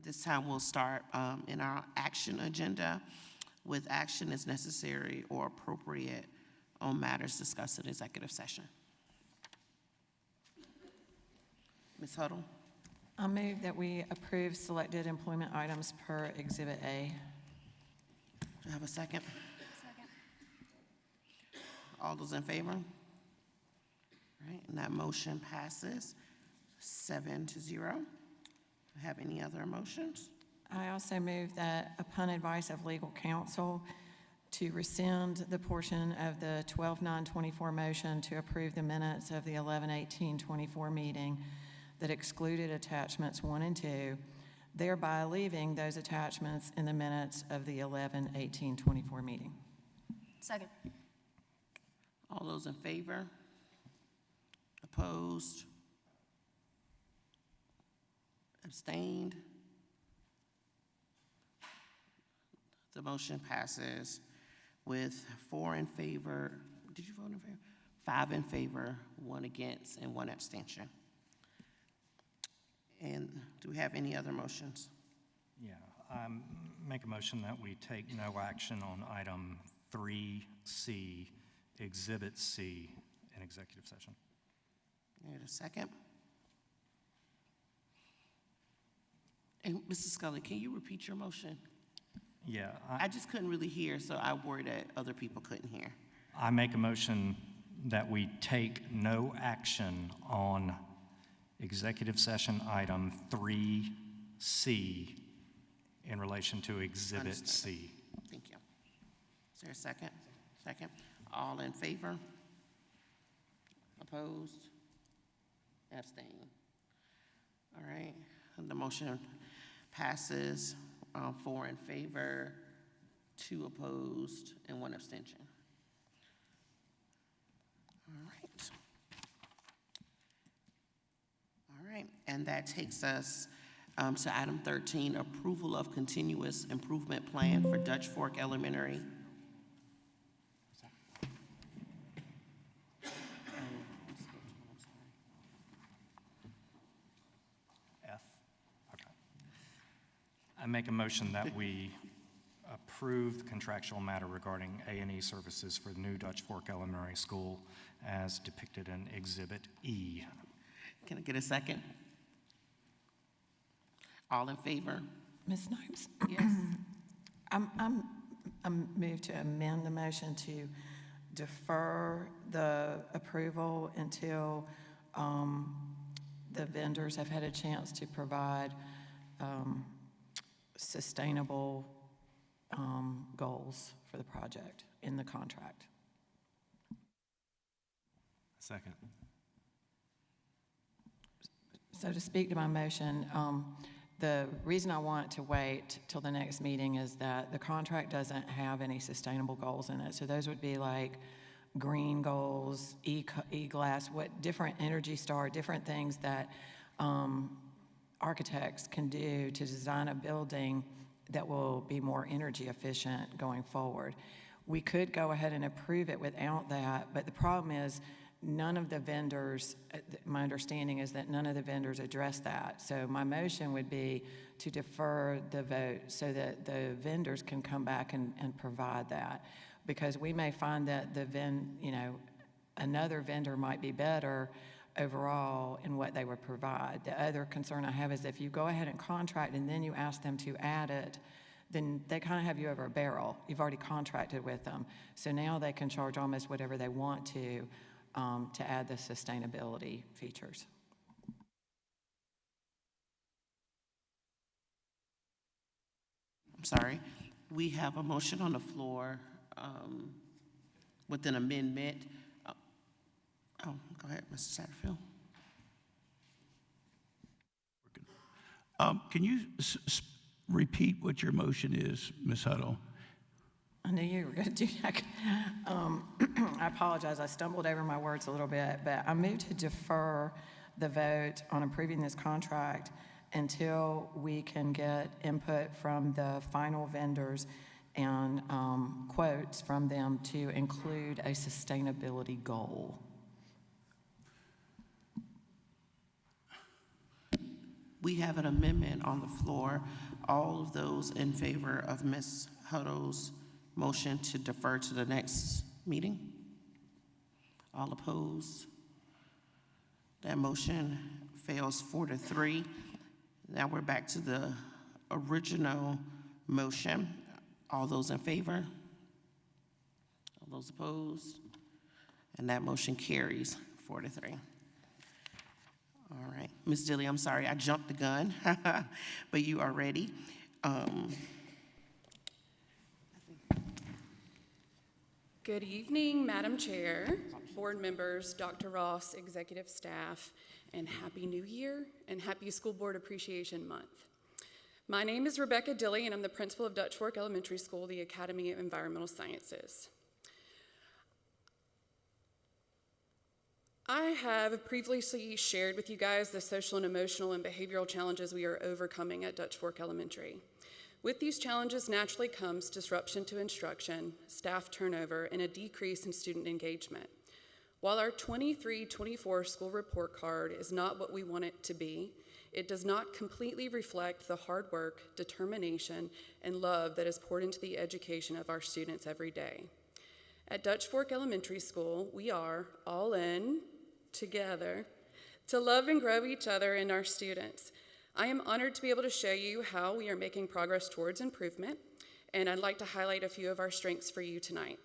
This time we'll start in our action agenda with action as necessary or appropriate on matters discussed in executive session. Ms. Huddle. I move that we approve selected employment items per Exhibit A. Do I have a second? Second. All those in favor? All right, and that motion passes 7-0. Do I have any other motions? I also move that upon advice of legal counsel to rescind the portion of the 12-9-24 motion to approve the minutes of the 11-18-24 meeting that excluded attachments 1 and 2, thereby leaving those attachments in the minutes of the 11-18-24 meeting. Second. All those in favor? Opposed? Abstained? The motion passes with 4 in favor. Did you vote in favor? 5 in favor, 1 against, and 1 abstention. And do we have any other motions? Yeah, make a motion that we take no action on item 3C, Exhibit C, in executive session. Need a second? And Mrs. Scully, can you repeat your motion? Yeah, I just couldn't really hear, so I worried that other people couldn't hear. I make a motion that we take no action on executive session item 3C in relation to Exhibit Understood. C. Thank you. Is there a second? Second. All in favor? Opposed? Abstain. All right. And the motion passes 4 in favor, 2 opposed, and 1 abstention. All right. All right. And that takes us to item 13, approval of continuous improvement plan for Dutch Fork Elementary. F. Okay. I make a motion that we approve the contractual matter regarding A&E services for the new Dutch Fork Elementary School as depicted in Exhibit E. Can I get a second? All in favor? Ms. Snipes? Yes. I'm moved to amend the motion to defer the approval until the vendors have had a chance to provide sustainable goals for the project in the contract. Second. So to speak to my motion, the reason I want to wait till the next meeting is that the contract doesn't have any sustainable goals in it. So those would be like green goals, E-glass, what different Energy Star, different things that architects can do to design a building that will be more energy efficient going forward. We could go ahead and approve it without that, but the problem is none of the vendors, my understanding is that none of the vendors address that. So my motion would be to defer the vote so that the vendors can come back and provide that. Because we may find that another vendor might be better overall in what they would provide. The other concern I have is if you go ahead and contract and then you ask them to add it, then they kind of have you over a barrel. You've already contracted with them. So now they can charge almost whatever they want to add the sustainability features. I'm sorry. We have a motion on the floor with an amendment. Oh, go ahead, Mr. Satterfield. Can you repeat what your motion is, Ms. Huddle? I knew you were going to do that. I apologize. I stumbled over my words a little bit, but I moved to defer the vote on approving this contract until we can get input from the final vendors and quotes from them to include a sustainability goal. We have an amendment on the floor. All of those in favor of Ms. Huddle's motion to defer to the next meeting? All opposed? That motion fails 4-3. Now we're back to the original motion. All those in favor? All those opposed? And that motion carries 4-3. All right, Ms. Dilly, I'm sorry, I jumped the gun, but you are ready. Good evening, Madam Chair, board members, Dr. Ross, executive staff, and Happy New Year and Happy School Board Appreciation Month. My name is Rebecca Dilly, and I'm the principal of Dutch Fork Elementary School, the Academy of Environmental Sciences. I have previously shared with you guys the social and emotional and behavioral challenges we are overcoming at Dutch Fork Elementary. With these challenges naturally comes disruption to instruction, staff turnover, and a decrease in student engagement. While our 23-24 school report card is not what we want it to be, it does not completely reflect the hard work, determination, and love that is poured into the education of our students every day. At Dutch Fork Elementary School, we are all in together to love and grow each other and our students. I am honored to be able to show you how we are making progress towards improvement, and I'd like to highlight a few of our strengths for you tonight.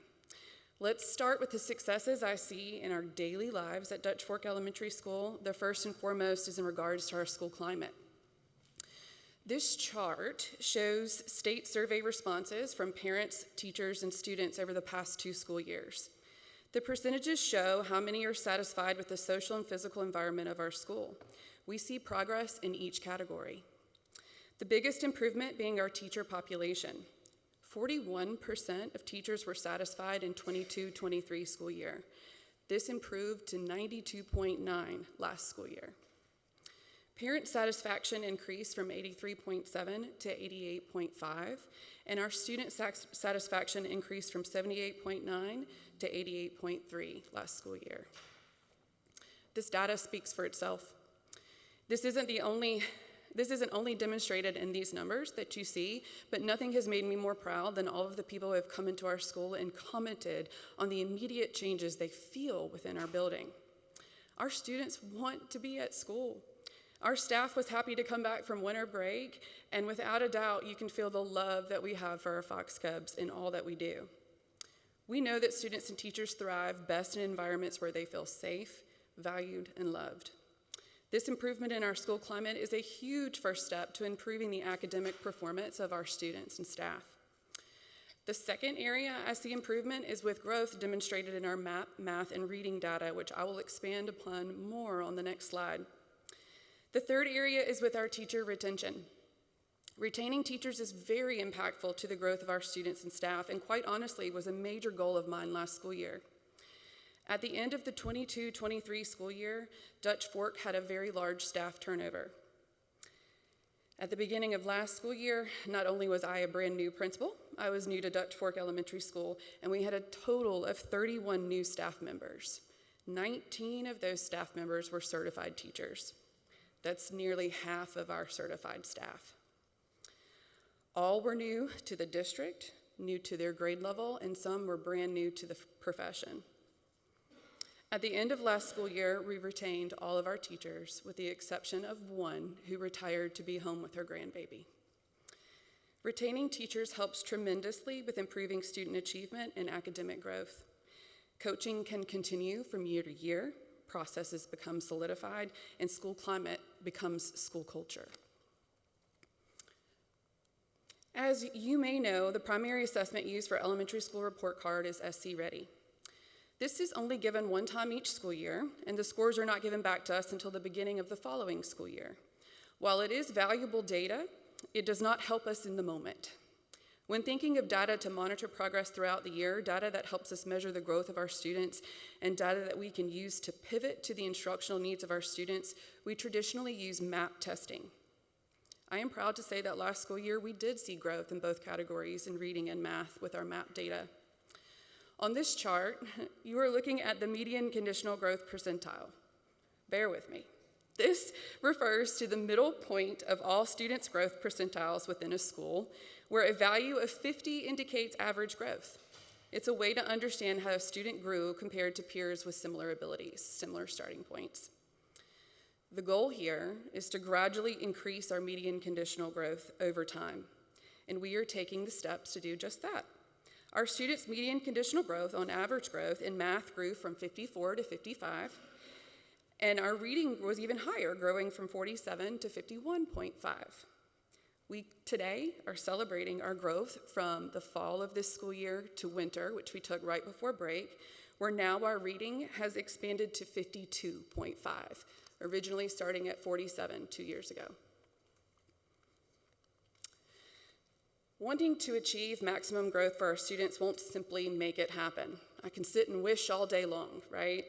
Let's start with the successes I see in our daily lives at Dutch Fork Elementary School. The first and foremost is in regards to our school climate. This chart shows state survey responses from parents, teachers, and students over the past 2 school years. The percentages show how many are satisfied with the social and physical environment of our school. We see progress in each category. The biggest improvement being our teacher population. 41% of teachers were satisfied in 22-23 school year. This improved to 92.9 last school year. Parent satisfaction increased from 83.7 to 88.5, and our student satisfaction increased from 78.9 to 88.3 last school year. This data speaks for itself. This isn't only demonstrated in these numbers that you see, but nothing has made me more proud than all of the people who have come into our school and commented on the immediate changes they feel within our building. Our students want to be at school. Our staff was happy to come back from winter break, and without a doubt, you can feel the love that we have for our Fox Cubs in all that we do. We know that students and teachers thrive best in environments where they feel safe, valued, and loved. This improvement in our school climate is a huge first step to improving the academic performance of our students and staff. The second area I see improvement is with growth demonstrated in our math, and reading data, which I will expand upon more on the next slide. The third area is with our teacher retention. Retaining teachers is very impactful to the growth of our students and staff, and quite honestly was a major goal of mine last school year. At the end of the 22-23 school year, Dutch Fork had a very large staff turnover. At the beginning of last school year, not only was I a brand new principal, I was new to Dutch Fork Elementary School, and we had a total of 31 new staff members. 19 of those staff members were certified teachers. That's nearly half of our certified staff. All were new to the district, new to their grade level, and some were brand new to the profession. At the end of last school year, we retained all of our teachers with the exception of one who retired to be home with her grandbaby. Retaining teachers helps tremendously with improving student achievement and academic growth. Coaching can continue from year to year, processes become solidified, and school climate becomes school culture. As you may know, the primary assessment used for elementary school report card is SC Ready. This is only given one time each school year, and the scores are not given back to us until the beginning of the following school year. While it is valuable data, it does not help us in the moment. When thinking of data to monitor progress throughout the year, data that helps us measure the growth of our students, and data that we can use to pivot to the instructional needs of our students, we traditionally use MAP testing. I am proud to say that last school year we did see growth in both categories in reading and math with our MAP data. On this chart, you are looking at the median conditional growth percentile. Bear with me. This refers to the middle point of all students' growth percentiles within a school, where a value of 50 indicates average growth. It's a way to understand how a student grew compared to peers with similar abilities, similar starting points. The goal here is to gradually increase our median conditional growth over time, and we are taking the steps to do just that. Our students' median conditional growth on average growth in math grew from 54 to 55, and our reading was even higher, growing from 47 to 51.5. We today are celebrating our growth from the fall of this school year to winter, which we took right before break, where now our reading has expanded to 52.5, originally starting at 47 2 years ago. Wanting to achieve maximum growth for our students won't simply make it happen. I can sit and wish all day long, right?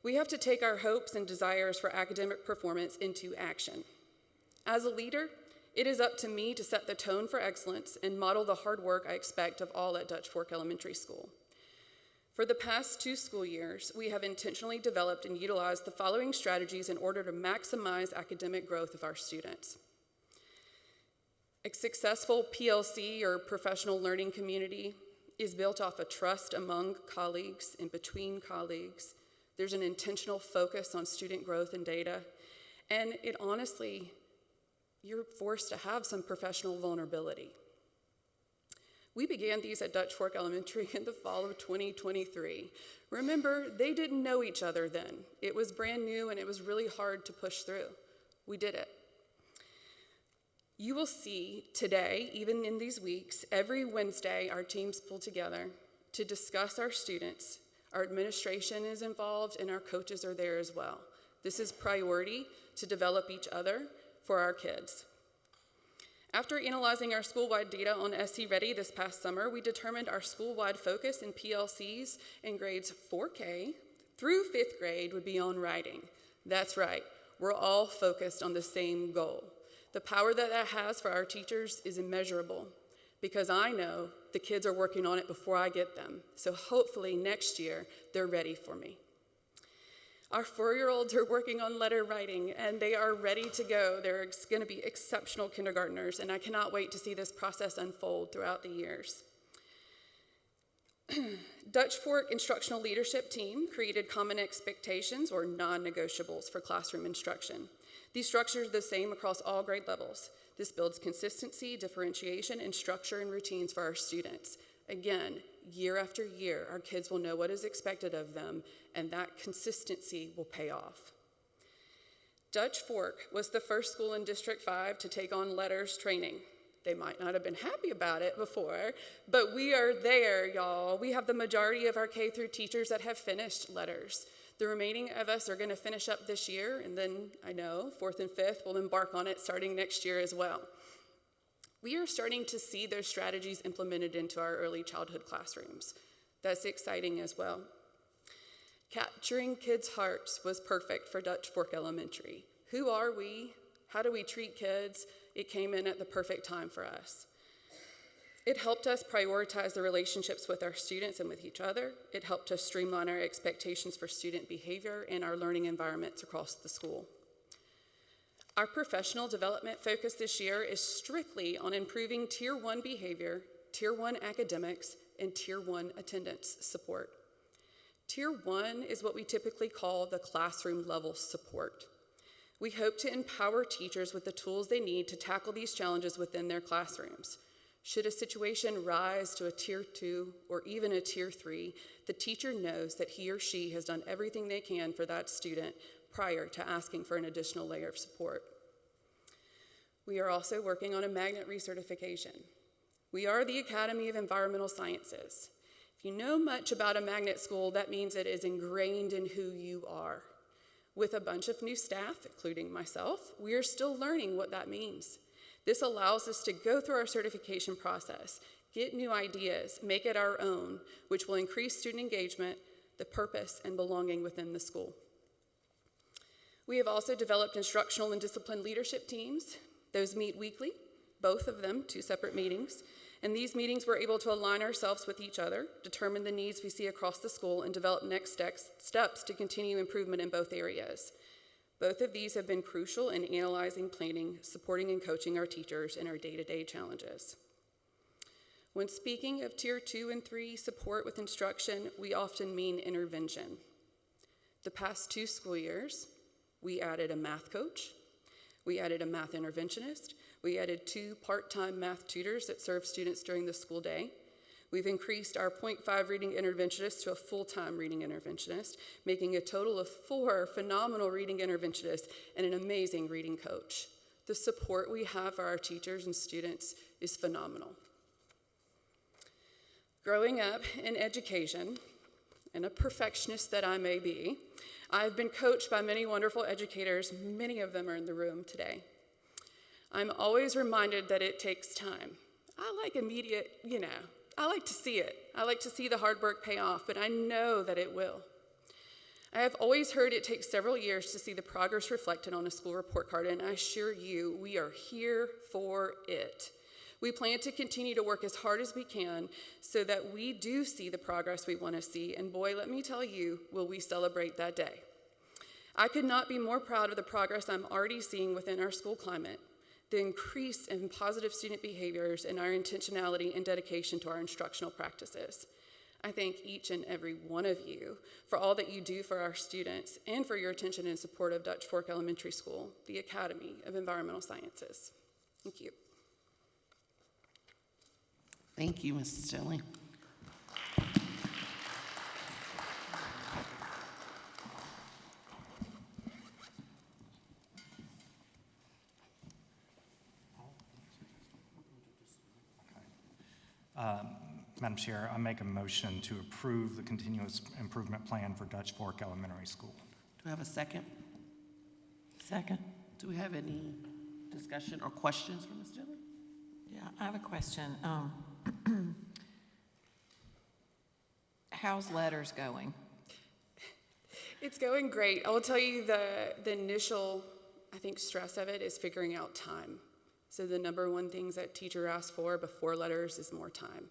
We have to take our hopes and desires for academic performance into action. As a leader, it is up to me to set the tone for excellence and model the hard work I expect of all at Dutch Fork Elementary School. For the past 2 school years, we have intentionally developed and utilized the following strategies in order to maximize academic growth of our students. A successful PLC, or professional learning community, is built off of trust among colleagues and between colleagues. There's an intentional focus on student growth and data, and it honestly, you're forced to have some professional vulnerability. We began these at Dutch Fork Elementary in the fall of 2023. Remember, they didn't know each other then. It was brand new and it was really hard to push through. We did it. You will see today, even in these weeks, every Wednesday our teams pull together to discuss our students. Our administration is involved and our coaches are there as well. This is priority to develop each other for our kids. After analyzing our school-wide data on SC Ready this past summer, we determined our school-wide focus in PLCs in grades 4K through 5th grade would be on writing. That's right, we're all focused on the same goal. The power that that has for our teachers is immeasurable, because I know the kids are working on it before I get them. So hopefully next year, they're ready for me. Our 4-year-olds are working on letter writing, and they are ready to go. They're going to be exceptional kindergartners, and I cannot wait to see this process unfold throughout the years. Dutch Fork Instructional Leadership Team created common expectations, or non-negotiables, for classroom instruction. These structures are the same across all grade levels. This builds consistency, differentiation, and structure and routines for our students. Again, year after year, our kids will know what is expected of them, and that consistency will pay off. Dutch Fork was the first school in District 5 to take on letters training. They might not have been happy about it before, but we are there, y'all. We have the majority of our K through teachers that have finished letters. The remaining of us are going to finish up this year, and then I know 4th and 5th will embark on it starting next year as well. We are starting to see those strategies implemented into our early childhood classrooms. That's exciting as well. Capturing kids' hearts was perfect for Dutch Fork Elementary. Who are we? How do we treat kids? It came in at the perfect time for us. It helped us prioritize the relationships with our students and with each other. It helped us streamline our expectations for student behavior and our learning environments across the school. Our professional development focus this year is strictly on improving Tier 1 behavior, Tier 1 academics, and Tier 1 attendance support. Tier 1 is what we typically call the classroom level support. We hope to empower teachers with the tools they need to tackle these challenges within their classrooms. Should a situation rise to a Tier 2 or even a Tier 3, the teacher knows that he or she has done everything they can for that student prior to asking for an additional layer of support. We are also working on a magnet recertification. We are the Academy of Environmental Sciences. If you know much about a magnet school, that means it is ingrained in who you are. With a bunch of new staff, including myself, we are still learning what that means. This allows us to go through our certification process, get new ideas, make it our own, which will increase student engagement, the purpose, and belonging within the school. We have also developed instructional and discipline leadership teams. Those meet weekly, both of them, 2 separate meetings. In these meetings, we're able to align ourselves with each other, determine the needs we see across the school, and develop next steps to continue improvement in both areas. Both of these have been crucial in analyzing, planning, supporting, and coaching our teachers in our day-to-day challenges. When speaking of Tier 2 and 3 support with instruction, we often mean intervention. The past 2 school years, we added a math coach, we added a math interventionist, we added 2 part-time math tutors that serve students during the school day. We've increased our .5 reading interventionist to a full-time reading interventionist, making a total of 4 phenomenal reading interventionists and an amazing reading coach. The support we have for our teachers and students is phenomenal. Growing up in education, and a perfectionist that I may be, I've been coached by many wonderful educators. Many of them are in the room today. I'm always reminded that it takes time. I like immediate, I like to see it. I like to see the hard work pay off, but I know that it will. I have always heard it takes several years to see the progress reflected on a school report card, and I assure you, we are here for it. We plan to continue to work as hard as we can so that we do see the progress we want to see, and boy, let me tell you, will we celebrate that day. I could not be more proud of the progress I'm already seeing within our school climate, the increase in positive student behaviors, and our intentionality and dedication to our instructional practices. I thank each and every one of you for all that you do for our students and for your attention and support of Dutch Fork Elementary School, the Academy of Environmental Sciences. Thank you. Thank you, Mrs. Stilley. Madam Chair, I make a motion to approve the continuous improvement plan for Dutch Fork Elementary School. Do we have a second? Second. Do we have any discussion or questions for Ms. Stilley? Yeah, I have a question. How's letters going? It's going great. I will tell you the initial, stress of it is figuring out time. So the number one things that teacher asks for before letters is more time.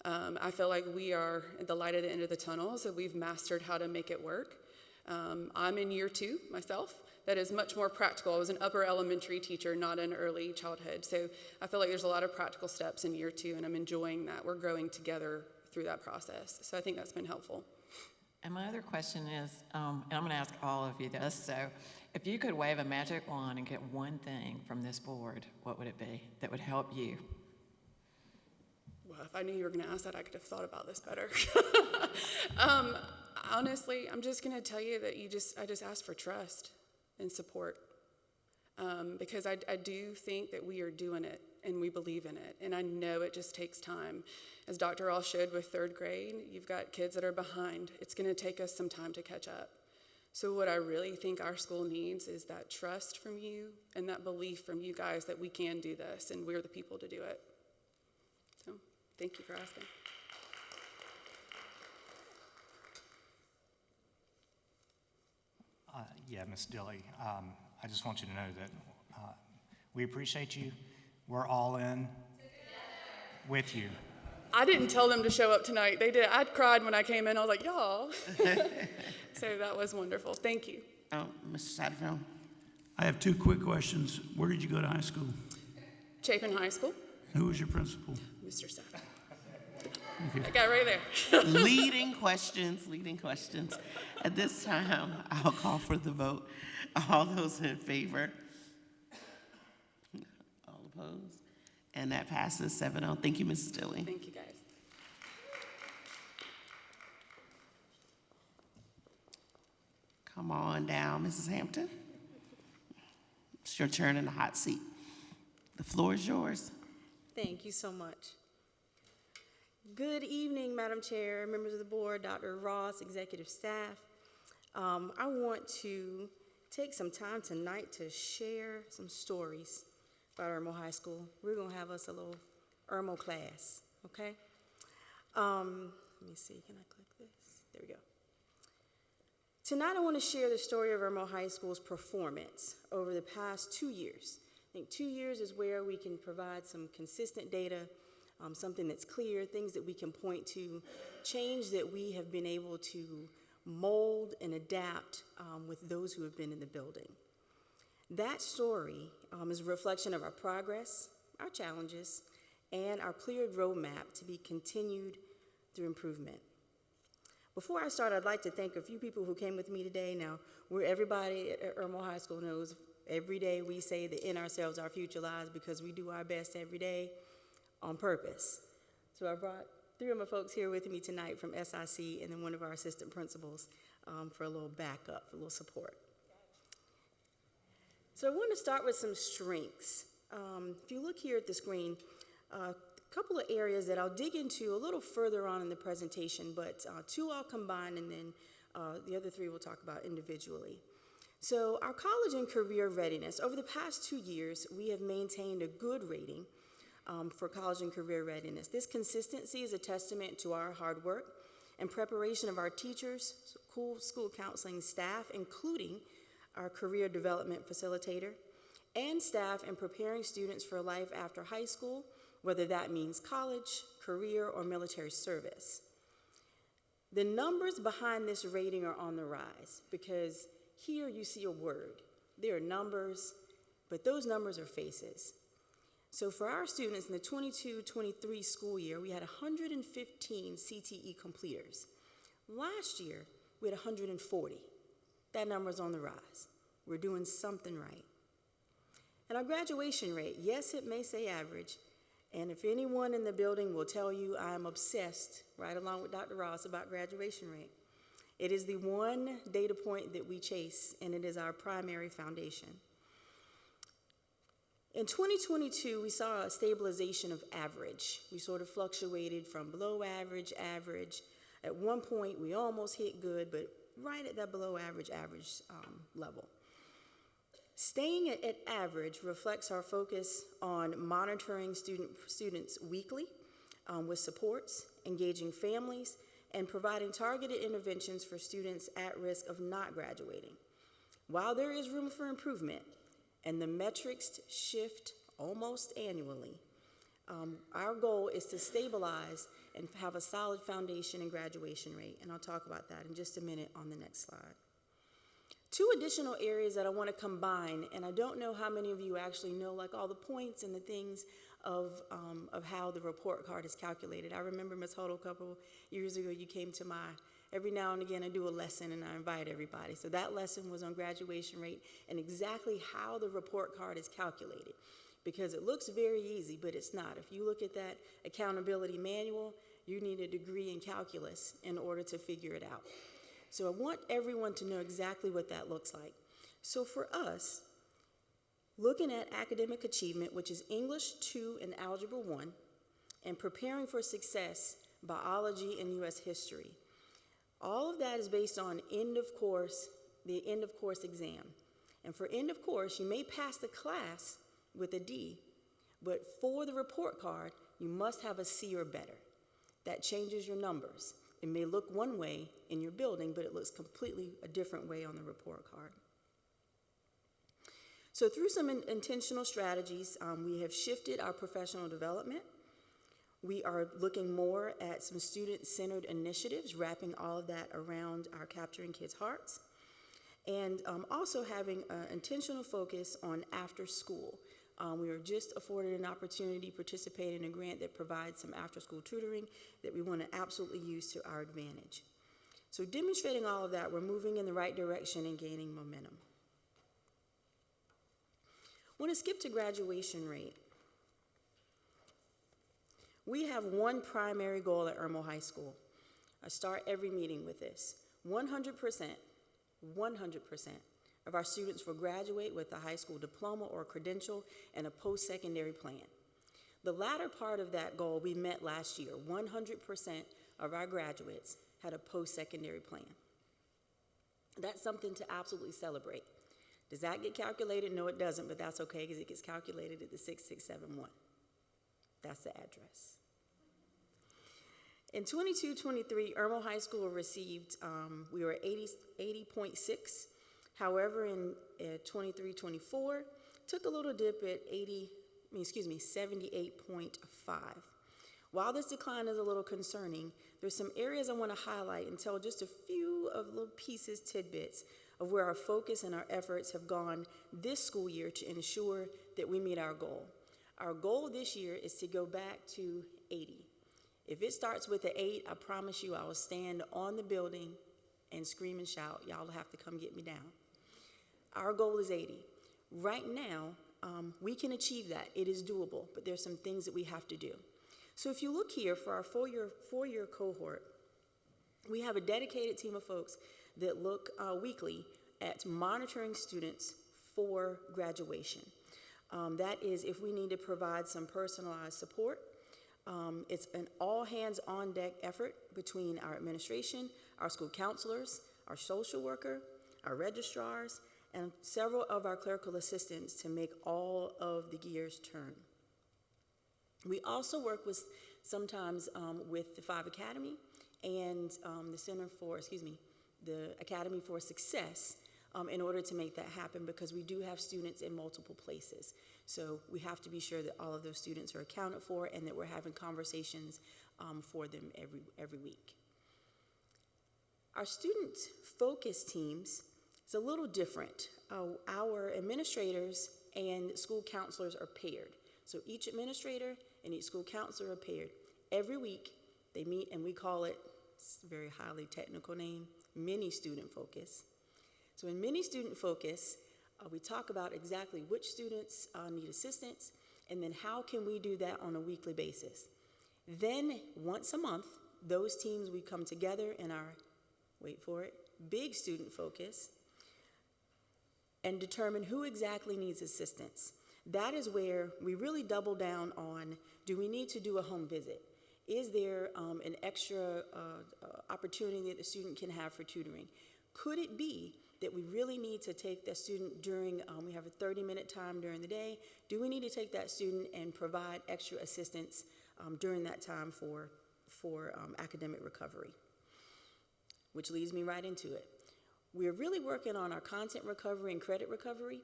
I feel like we are at the light at the end of the tunnel, so we've mastered how to make it work. I'm in year 2 myself. That is much more practical. I was an upper elementary teacher, not an early childhood. So I feel like there's a lot of practical steps in year 2, and I'm enjoying that. We're growing together through that process. So I think that's been helpful. And my other question is, and I'm going to ask all of you this, so if you could wave a magic wand and get one thing from this board, what would it be that would help you? Well, if I knew you were going to ask that, I could have thought about this better. Honestly, I'm just going to tell you that I just ask for trust and support, because I do think that we are doing it and we believe in it, and I know it just takes time. As Dr. Ross showed with 3rd grade, you've got kids that are behind. It's going to take us some time to catch up. So what I really think our school needs is that trust from you and that belief from you guys that we can do this and we're the people to do it. So thank you for asking. Yeah, Ms. Dilley, I just want you to know that we appreciate you. We're all in with you. I didn't tell them to show up tonight. They did. I cried when I came in. I was like, y'all. So that was wonderful. Thank you. Mr. Satterfield? I have 2 quick questions. Where did you go to high school? Chapin High School, Who was your principal? Mr. Sapp. That guy right there. Leading questions. At this time, I'll call for the vote. All those in favor? All opposed? And that passes 7-0. Thank you, Mrs. Stilley. Thank you, guys. Come on down, Mrs. Hampton. It's your turn in the hot seat. The floor is yours. Thank you so much. Good evening, Madam Chair, members of the board, Dr. Ross, executive staff. I want to take some time tonight to share some stories about Irmo High School. We're going to have us a little Irmo class, okay? Let me see, can I click this? There we go. Tonight I want to share the story of Irmo High School's performance over the past 2 years. I think 2 years is where we can provide some consistent data, something that's clear, things that we can point to, change that we have been able to mold and adapt with those who have been in the building. That story is a reflection of our progress, our challenges, and our cleared roadmap to be continued through improvement. Before I start, I'd like to thank a few people who came with me today. Now, everybody at Irmo High School knows every day we say that in ourselves our future lies because we do our best every day on purpose. So I brought 3 of my folks here with me tonight from SIC and then one of our assistant principals for a little backup, a little support. So I want to start with some strengths. If you look here at the screen, a couple of areas that I'll dig into a little further on in the presentation, but 2 I'll combine and then the other 3 we'll talk about individually. So our college and career readiness, over the past 2 years, we have maintained a good rating for college and career readiness. This consistency is a testament to our hard work and preparation of our teachers, school counseling staff, including our career development facilitator, and staff in preparing students for life after high school, whether that means college, career, or military service. The numbers behind this rating are on the rise because here you see a word. There are numbers, but those numbers are faces. So for our students in the 22-23 school year, we had 115 CTE completers. Last year, we had 140. That number's on the rise. We're doing something right. And our graduation rate, yes, it may say average, and if anyone in the building will tell you I'm obsessed, right along with Dr. Ross, about graduation rate. It is the one data point that we chase, and it is our primary foundation. In 2022, we saw a stabilization of average. We sort of fluctuated from below average, average. At one point, we almost hit good, but right at that below average level. Staying at average reflects our focus on monitoring students weekly with supports, engaging families, and providing targeted interventions for students at risk of not graduating. While there is room for improvement, and the metrics shift almost annually, our goal is to stabilize and have a solid foundation and graduation rate, and I'll talk about that in just a minute on the next slide. 2 additional areas that I want to combine, and I don't know how many of you actually know like all the points and the things of how the report card is calculated. I remember, Ms. Hoddle, a couple years ago, you came to every now and again I do a lesson and I invite everybody. So that lesson was on graduation rate and exactly how the report card is calculated. Because it looks very easy, but it's not. If you look at that accountability manual, you need a degree in calculus in order to figure it out. So I want everyone to know exactly what that looks like. So for us, looking at academic achievement, which is English 2 and Algebra 1, and preparing for success, biology and U.S. history. All of that is based on the end of course exam. And for end of course, you may pass the class with a D, but for the report card, you must have a C or better. That changes your numbers. It may look one way in your building, but it looks completely a different way on the report card. So through some intentional strategies, we have shifted our professional development. We are looking more at some student-centered initiatives, wrapping all of that around our Capturing Kids' Hearts, and also having an intentional focus on after school. We were just afforded an opportunity to participate in a grant that provides some after-school tutoring that we want to absolutely use to our advantage. So demonstrating all of that, we're moving in the right direction and gaining momentum. I want to skip to graduation rate. We have one primary goal at Irmo High School. I start every meeting with this. 100% of our students will graduate with a high school diploma or credential and a post-secondary plan. The latter part of that goal we met last year. 100% of our graduates had a post-secondary plan. That's something to absolutely celebrate. Does that get calculated? No, it doesn't, but that's okay because it gets calculated at the 6671. That's the address. In 22-23, Irmo High School received, we were 80.6. However, in 23-24, took a little dip at 78.5. While this decline is a little concerning, there's some areas I want to highlight and tell just a few of little pieces, tidbits of where our focus and our efforts have gone this school year to ensure that we meet our goal. Our goal this year is to go back to 80. If it starts with an 8, I promise you I will stand on the building and scream and shout. Y'all have to come get me down. Our goal is 80. Right now, we can achieve that. It is doable, but there's some things that we have to do. So if you look here for our four-year cohort, we have a dedicated team of folks that look weekly at monitoring students for graduation. That is if we need to provide some personalized support. It's an all-hands-on-deck effort between our administration, our school counselors, our social worker, our registrars, and several of our clerical assistants to make all of the gears turn. We also work with sometimes with the 5 Academy and the Academy for Success in order to make that happen, because we do have students in multiple places. So we have to be sure that all of those students are accounted for and that we're having conversations for them every week. Our student focus teams is a little different. Our administrators and school counselors are paired. So each administrator and each school counselor are paired. Every week they meet, and we call it, it's a very highly technical name, mini student focus. So in mini student focus, we talk about exactly which students need assistance, and then how can we do that on a weekly basis. Then once a month, those teams, we come together in our, wait for it, big student focus and determine who exactly needs assistance. That is where we really double down on, do we need to do a home visit? Is there an extra opportunity that the student can have for tutoring? Could it be that we really need to take that student during, we have a 30-minute time during the day, do we need to take that student and provide extra assistance during that time for academic recovery? Which leads me right into it. We're really working on our content recovery and credit recovery.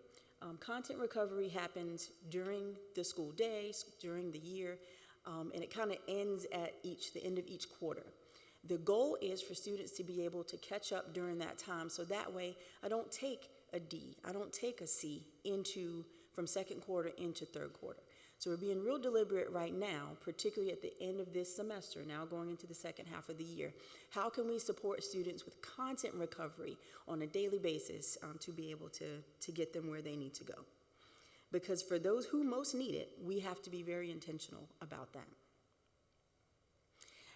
Content recovery happens during the school day, during the year, and it kind of ends at the end of each quarter. The goal is for students to be able to catch up during that time, so that way I don't take a D, I don't take a C from second quarter into third quarter. So we're being real deliberate right now, particularly at the end of this semester, now going into the second half of the year. How can we support students with content recovery on a daily basis to be able to get them where they need to go? Because for those who most need it, we have to be very intentional about that.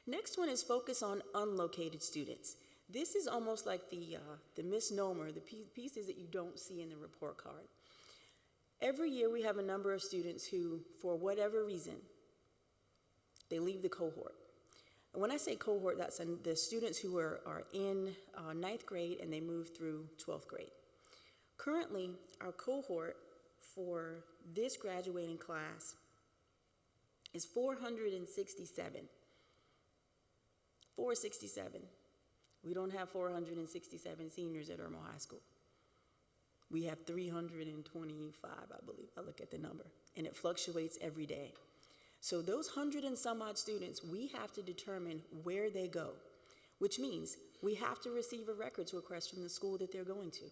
Next one is focus on unlocated students. This is almost like the misnomer, the pieces that you don't see in the report card. Every year we have a number of students who, for whatever reason, they leave the cohort. And when I say cohort, that's the students who are in 9th grade and they move through 12th grade. Currently, our cohort for this graduating class is 467. 467. We don't have 467 seniors at Irmo High School. We have 325, I believe. I look at the number, and it fluctuates every day. So those 100 and some odd students, we have to determine where they go, which means we have to receive a records request from the school that they're going to.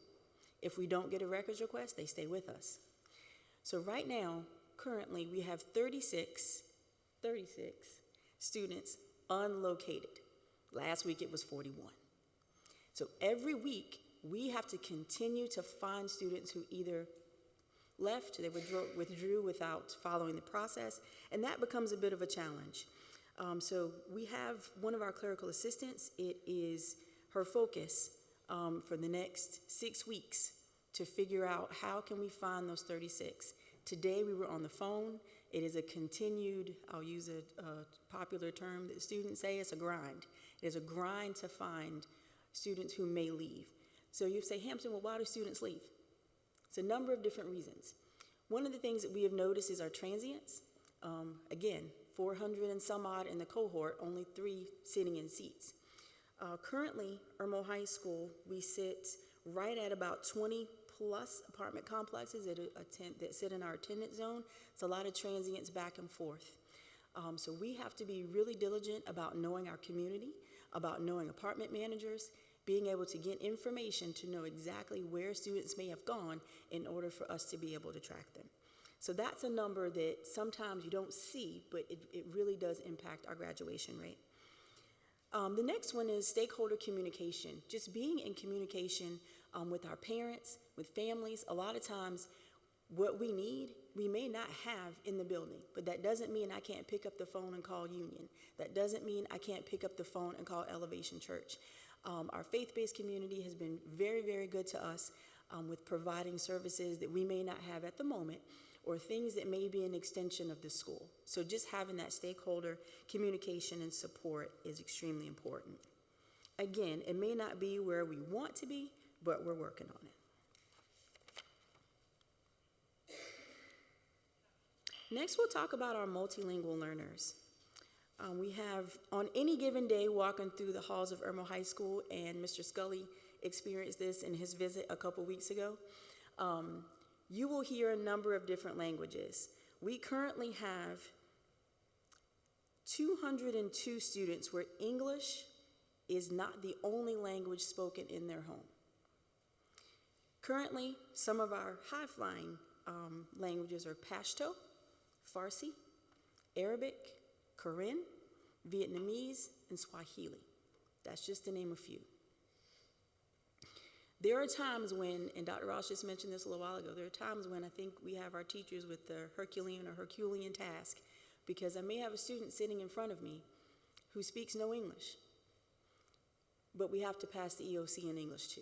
If we don't get a records request, they stay with us. So right now, currently, we have 36 students unlocated. Last week, it was 41. So every week, we have to continue to find students who either left, they withdrew without following the process, and that becomes a bit of a challenge. So we have one of our clerical assistants. It is her focus for the next 6 weeks to figure out how can we find those 36. Today we were on the phone. It is a continued, I'll use a popular term that students say, it's a grind. It is a grind to find students who may leave. So you say, Hampton, well, why do students leave? It's a number of different reasons. One of the things that we have noticed is our transients. Again, 400 and some odd in the cohort, only 3 sitting in seats. Currently, Irmo High School, we sit right at about 20 plus apartment complexes that sit in our attendance zone. It's a lot of transients back and forth. So we have to be really diligent about knowing our community, about knowing apartment managers, being able to get information to know exactly where students may have gone in order for us to be able to track them. So that's a number that sometimes you don't see, but it really does impact our graduation rate. The next one is stakeholder communication. Just being in communication with our parents, with families. A lot of times what we need, we may not have in the building, but that doesn't mean I can't pick up the phone and call Union. That doesn't mean I can't pick up the phone and call Elevation Church. Our faith-based community has been very, very good to us with providing services that we may not have at the moment, or things that may be an extension of the school. So just having that stakeholder communication and support is extremely important. Again, it may not be where we want to be, but we're working on it. Next, we'll talk about our multilingual learners. We have, on any given day, walking through the halls of Irmo High School, and Mr. Scully experienced this in his visit a couple weeks ago, you will hear a number of different languages. We currently have 202 students where English is not the only language spoken in their home. Currently, some of our high-flying languages are Pashto, Farsi, Arabic, Korean, Vietnamese, and Swahili. That's just to name a few. There are times when, and Dr. Ross just mentioned this a little while ago, there are times when I think we have our teachers with the Herculean task, because I may have a student sitting in front of me who speaks no English, but we have to pass the EOC in English too.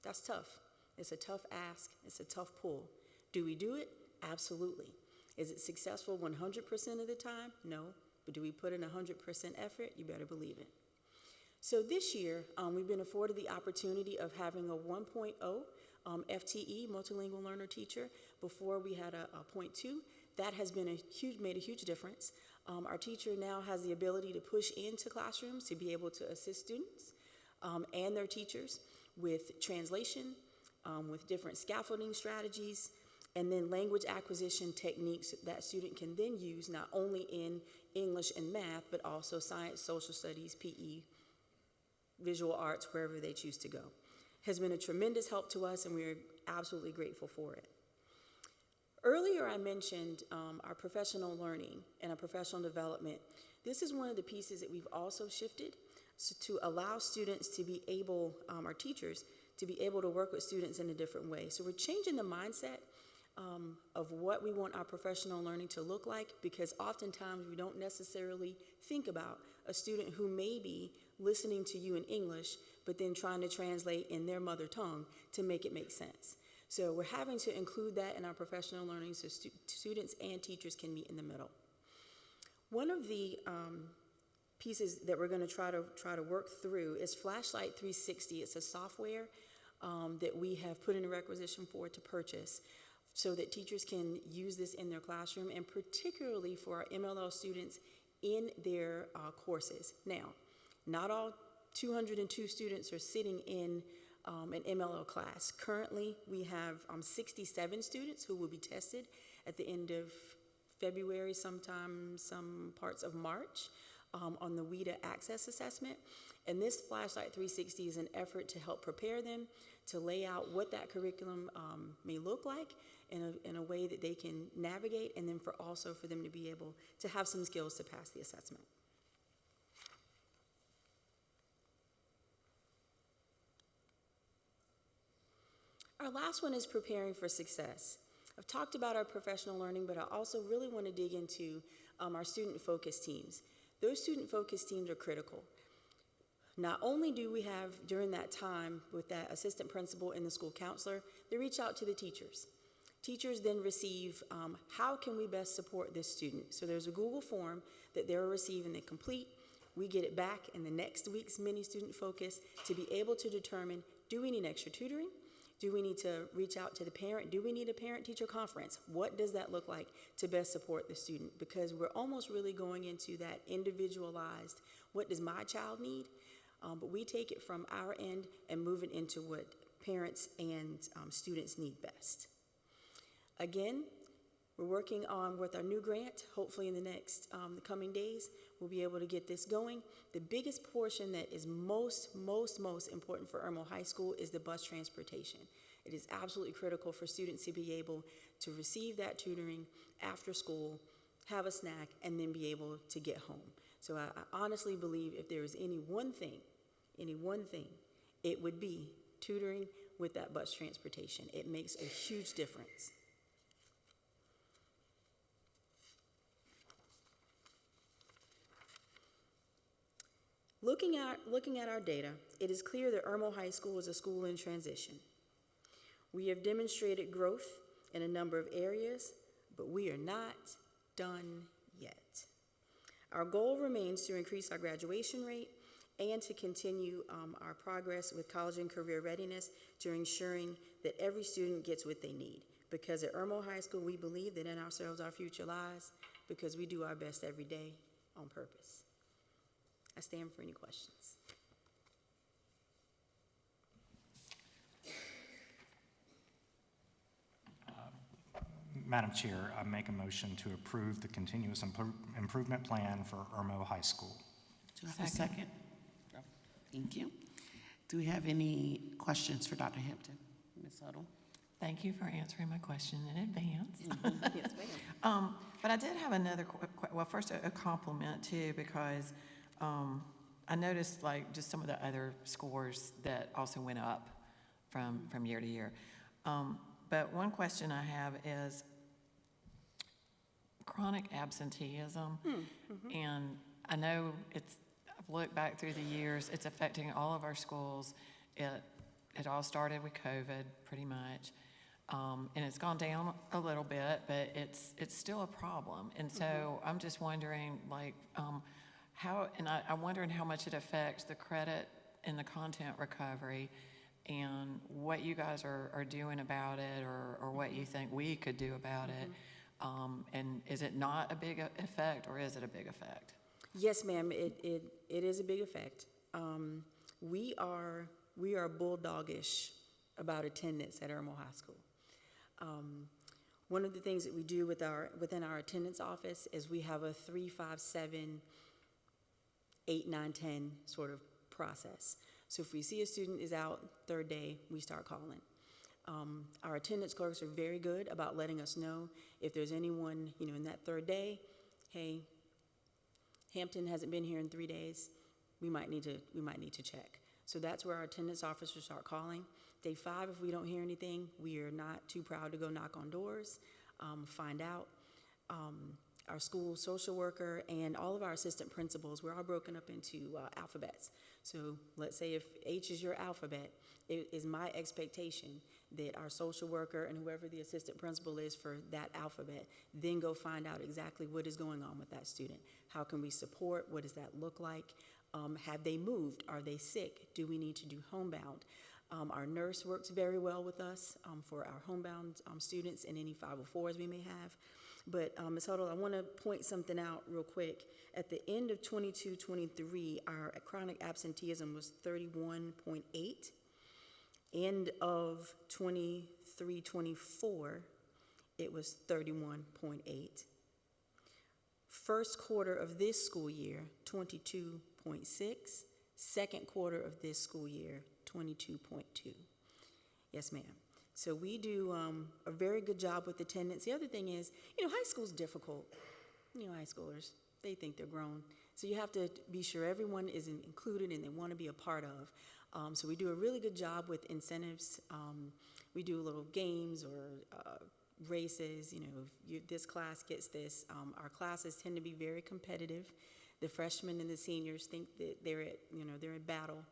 That's tough. It's a tough ask. It's a tough pull. Do we do it? Absolutely. Is it successful 100% of the time? No. But do we put in 100% effort? You better believe it. So this year, we've been afforded the opportunity of having a 1.0 FTE, multilingual learner teacher. Before we had a 0.2. That has been made a huge difference. Our teacher now has the ability to push into classrooms to be able to assist students and their teachers with translation, with different scaffolding strategies, and then language acquisition techniques that student can then use not only in English and math, but also science, social studies, PE, visual arts, wherever they choose to go. Has been a tremendous help to us, and we are absolutely grateful for it. Earlier I mentioned our professional learning and our professional development. This is one of the pieces that we've also shifted to allow students to be able, our teachers, to be able to work with students in a different way. So we're changing the mindset of what we want our professional learning to look like, because oftentimes we don't necessarily think about a student who may be listening to you in English, but then trying to translate in their mother tongue to make it make sense. So we're having to include that in our professional learning so students and teachers can meet in the middle. One of the pieces that we're going to try to work through is Flashlight 360. It's a software that we have put in a requisition for to purchase so that teachers can use this in their classroom, and particularly for our MLL students in their courses. Now, not all 202 students are sitting in an MLL class. Currently, we have 67 students who will be tested at the end of February, sometime some parts of March, on the WIDA Access Assessment. And this Flashlight 360 is an effort to help prepare them to lay out what that curriculum may look like in a way that they can navigate, and then also for them to be able to have some skills to pass the assessment. Our last one is preparing for success. I've talked about our professional learning, but I also really want to dig into our student-focused teams. Those student-focused teams are critical. Not only do we have, during that time, with that assistant principal and the school counselor, they reach out to the teachers. Teachers then receive, how can we best support this student? So there's a Google form that they're receiving, they complete. We get it back in the next week's mini student focus to be able to determine, do we need extra tutoring? Do we need to reach out to the parent? Do we need a parent-teacher conference? What does that look like to best support the student? Because we're almost really going into that individualized, what does my child need? But we take it from our end and move it into what parents and students need best. Again, We're working on with our new grant. Hopefully in the next, the coming days, we'll be able to get this going. The biggest portion that is most important for Irmo High School is the bus transportation. It is absolutely critical for students to be able to receive that tutoring after school, have a snack, and then be able to get home. So I honestly believe if there is any one thing, it would be tutoring with that bus transportation. It makes a huge difference. Looking at our data, it is clear that Irmo High School is a school in transition. We have demonstrated growth in a number of areas, but we are not done yet. Our goal remains to increase our graduation rate and to continue our progress with college and career readiness to ensuring that every student gets what they need. Because at Irmo High School, we believe that in ourselves our future lies, because we do our best every day on purpose. I stand for any questions. Madam Chair, I make a motion to approve the continuous improvement plan for Irmo High School. Do I have a second? Thank you. Do we have any questions for Dr. Hampton? Ms. Huddle? Thank you for answering my question in advance. Yes, ma'am. But I did have another, well, first a compliment too, because I noticed like just some of the other scores that also went up from year to year. But one question I have is chronic absenteeism. And I know I've looked back through the years, it's affecting all of our schools. It all started with COVID, pretty much. And it's gone down a little bit, but it's still a problem. And so I'm just wondering, like, I'm wondering how much it affects the credit and the content recovery, and what you guys are doing about it, or what you think we could do about it. And is it not a big effect, or is it a big effect? Yes, ma'am, it is a big effect. We are bulldogish about attendance at Irmo High School. One of the things that we do within our attendance office is we have a 3, 5, 7, 8, 9, 10 sort of process. So if we see a student is out third day, we start calling. Our attendance clerks are very good about letting us know if there's anyone, in that third day, hey, Hampton hasn't been here in 3 days, we might need to check. So that's where our attendance officers start calling. Day 5, if we don't hear anything, we are not too proud to go knock on doors, find out. Our school social worker and all of our assistant principals, we're all broken up into alphabets. So let's say if H is your alphabet, it is my expectation that our social worker and whoever the assistant principal is for that alphabet then go find out exactly what is going on with that student. How can we support? What does that look like? Have they moved? Are they sick? Do we need to do homebound? Our nurse works very well with us for our homebound students and any 504s we may have. But Ms. Huddle, I want to point something out real quick. At the end of 22-23, our chronic absenteeism was 31.8. End of 23-24, it was 31.8. First quarter of this school year, 22.6. Second quarter of this school year, 22.2. Yes, ma'am. So we do a very good job with attendance. The other thing is, high school's difficult. High schoolers, they think they're grown. So you have to be sure everyone is included and they want to be a part of. So we do a really good job with incentives. We do little games or races. This class gets this. Our classes tend to be very competitive. The freshmen and the seniors think that they're in battle.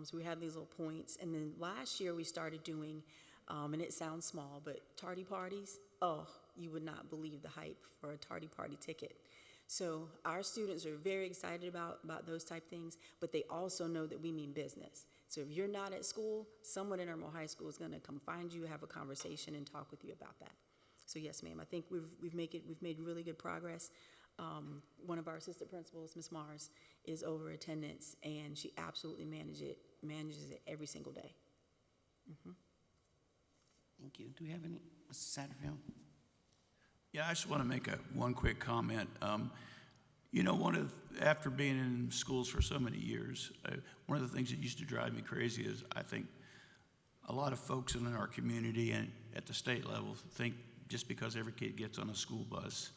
So we have these little points. And then last year we started doing, and it sounds small, but tardy parties. Oh, you would not believe the hype for a tardy party ticket. So our students are very excited about those type things, but they also know that we mean business. So if you're not at school, someone in Irmo High School is going to come find you, have a conversation, and talk with you about that. So yes, ma'am, I think we've made really good progress. One of our assistant principals, Ms. Mars, is over attendance, and she absolutely manages it every single day. Thank you. Do we have any, Mr. Satterfield? Yeah, I just want to make one quick comment. You know, after being in schools for so many years, one of the things that used to drive me crazy is I think a lot of folks in our community and at the state level think just because every kid gets on a school bus,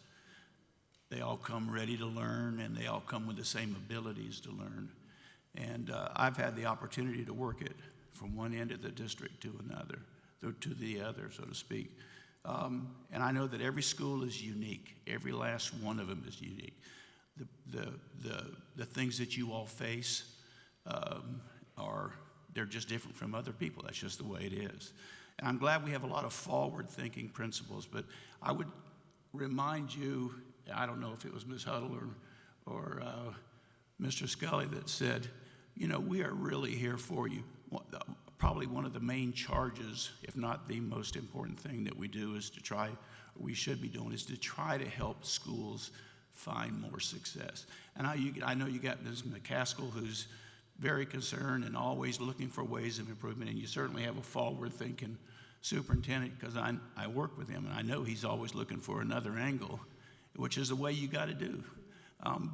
they all come ready to learn and they all come with the same abilities to learn. And I've had the opportunity to work it from one end of the district to another, to the other, so to speak. And I know that every school is unique. Every last one of them is unique. The things that you all face they're just different from other people. That's just the way it is. And I'm glad we have a lot of forward-thinking principals, but I would remind you, I don't know if it was Ms. Huddle or Mr. Scully that said, you know, we are really here for you. Probably one of the main charges, if not the most important thing that we do is to try, or we should be doing, is to try to help schools find more success. And I know you got Ms. McCaskill, who's very concerned and always looking for ways of improvement, and you certainly have a forward-thinking superintendent, because I work with him, and I know he's always looking for another angle, which is the way you got to do.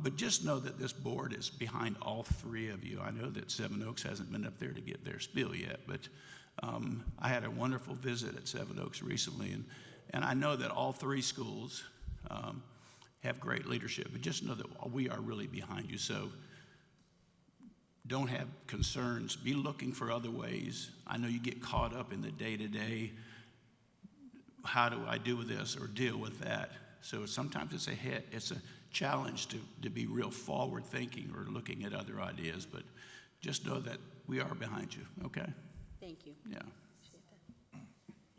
But just know that this board is behind all three of you. I know that Seven Oaks hasn't been up there to get their spiel yet, but I had a wonderful visit at Seven Oaks recently, and I know that all three schools have great leadership, but just know that we are really behind you. So don't have concerns. Be looking for other ways. I know you get caught up in the day-to-day, how do I do this or deal with that? So sometimes it's a challenge to be real forward-thinking or looking at other ideas, but just know that we are behind you, okay? Thank you. Yeah.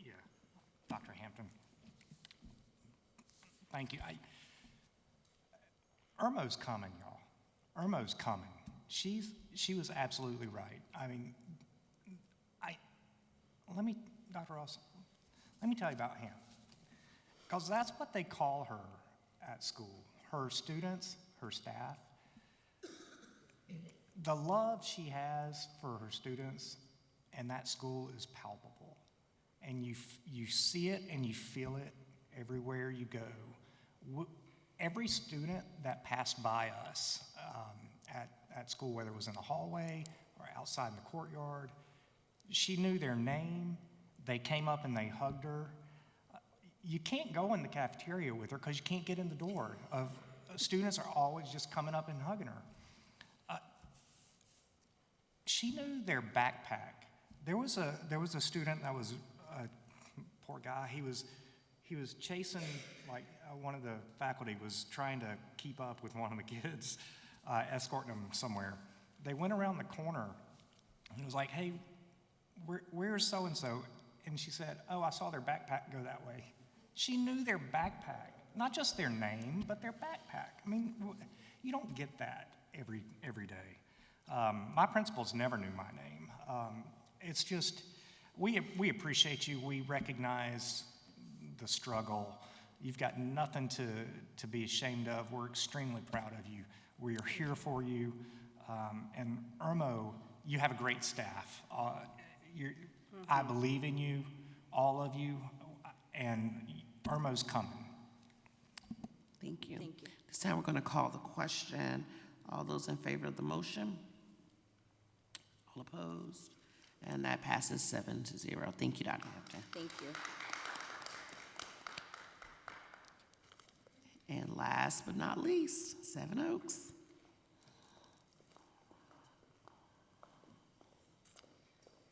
Yeah, Dr. Hampton. Thank you. Irma's coming, y'all. Irma's coming. She was absolutely right. I mean, Dr. Ross, let me tell you about him. Because that's what they call her at school. Her students, her staff. The love she has for her students and that school is palpable. And you see it and you feel it everywhere you go. Every student that passed by us at school, whether it was in the hallway or outside in the courtyard, she knew their name. They came up and they hugged her. You can't go in the cafeteria with her because you can't get in the door. Students are always just coming up and hugging her. She knew their backpack. There was a student that was a poor guy. He was chasing, like one of the faculty was trying to keep up with one of the kids, escorting him somewhere. They went around the corner and it was like, hey, where's so-and-so? And she said, oh, I saw their backpack go that way. She knew their backpack, not just their name, but their backpack. I mean, you don't get that every day. My principals never knew my name. It's just, we appreciate you. We recognize the struggle. You've got nothing to be ashamed of. We're extremely proud of you. We are here for you. And Irmo, you have a great staff. I believe in you, all of you, and Irmo's coming. Thank you. Thank you. This time we're going to call the question. All those in favor of the motion? All opposed? And that passes 7-0. Thank you, Dr. Hampton. Thank you. And last but not least, Seven Oaks.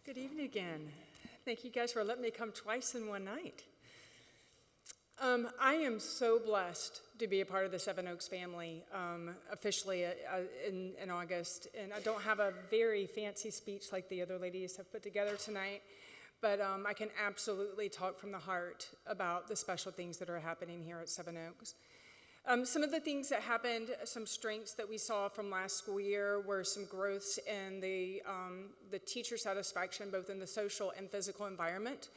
Good evening again. Thank you guys for letting me come twice in one night. I am so blessed to be a part of the Seven Oaks family officially in August. And I don't have a very fancy speech like the other ladies have put together tonight, but I can absolutely talk from the heart about the special things that are happening here at Seven Oaks. Some of the things that happened, some strengths that we saw from last school year were some growths in the teacher satisfaction, both in the social and physical environment.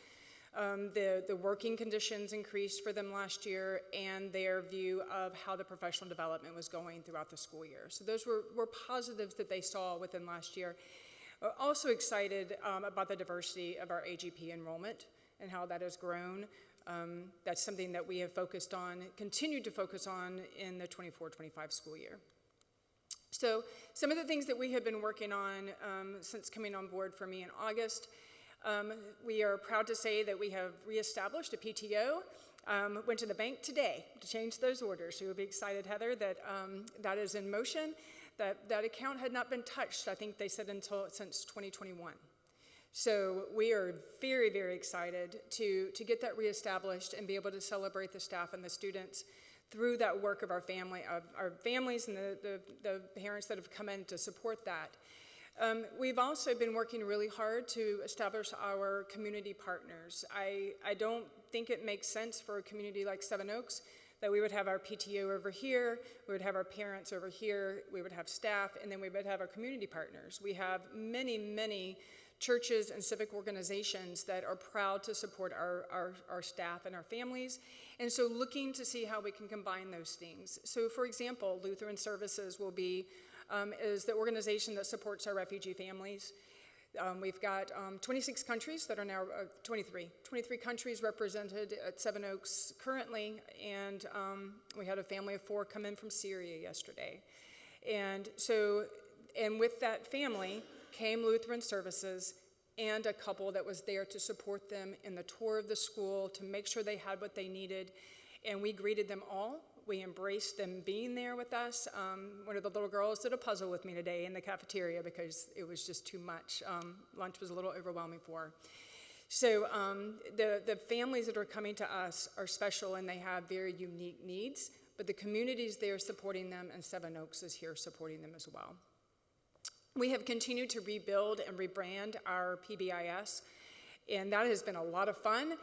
The working conditions increased for them last year, and their view of how the professional development was going throughout the school year. So those were positives that they saw within last year. Also excited about the diversity of our AGP enrollment and how that has grown. That's something that we have focused on, continued to focus on in the 24-25 school year. So some of the things that we have been working on since coming on board for me in August, we are proud to say that we have reestablished a PTO. Went to the bank today to change those orders. So you'll be excited, Heather, that that is in motion. That account had not been touched, I think they said, since 2021. So we are very, very excited to get that reestablished and be able to celebrate the staff and the students through that work of our families and the parents that have come in to support that. We've also been working really hard to establish our community partners. I don't think it makes sense for a community like Seven Oaks that we would have our PTO over here, we would have our parents over here, we would have staff, and then we would have our community partners. We have many, many churches and civic organizations that are proud to support our staff and our families, and so looking to see how we can combine those things. So for example, Lutheran Services will be, is the organization that supports our refugee families. We've got 26 countries that are now, 23 countries represented at Seven Oaks currently, and we had a family of 4 come in from Syria yesterday. And so, and with that family came Lutheran Services and a couple that was there to support them in the tour of the school to make sure they had what they needed. And we greeted them all. We embraced them being there with us. One of the little girls did a puzzle with me today in the cafeteria because it was just too much. Lunch was a little overwhelming for her. So the families that are coming to us are special and they have very unique needs, but the communities there supporting them, and Seven Oaks is here supporting them as well. We have continued to rebuild and rebrand our PBIS, and that has been a lot of fun.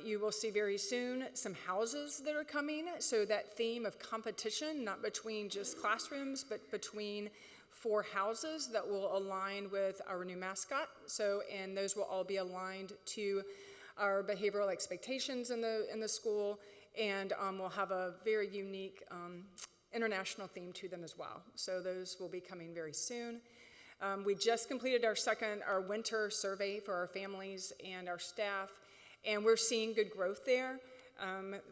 You will see very soon some houses that are coming, so that theme of competition, not between just classrooms, but between 4 houses that will align with our new mascot. So, and those will all be aligned to our behavioral expectations in the school, and we'll have a very unique international theme to them as well. So those will be coming very soon. We just completed our winter survey for our families and our staff, and we're seeing good growth there.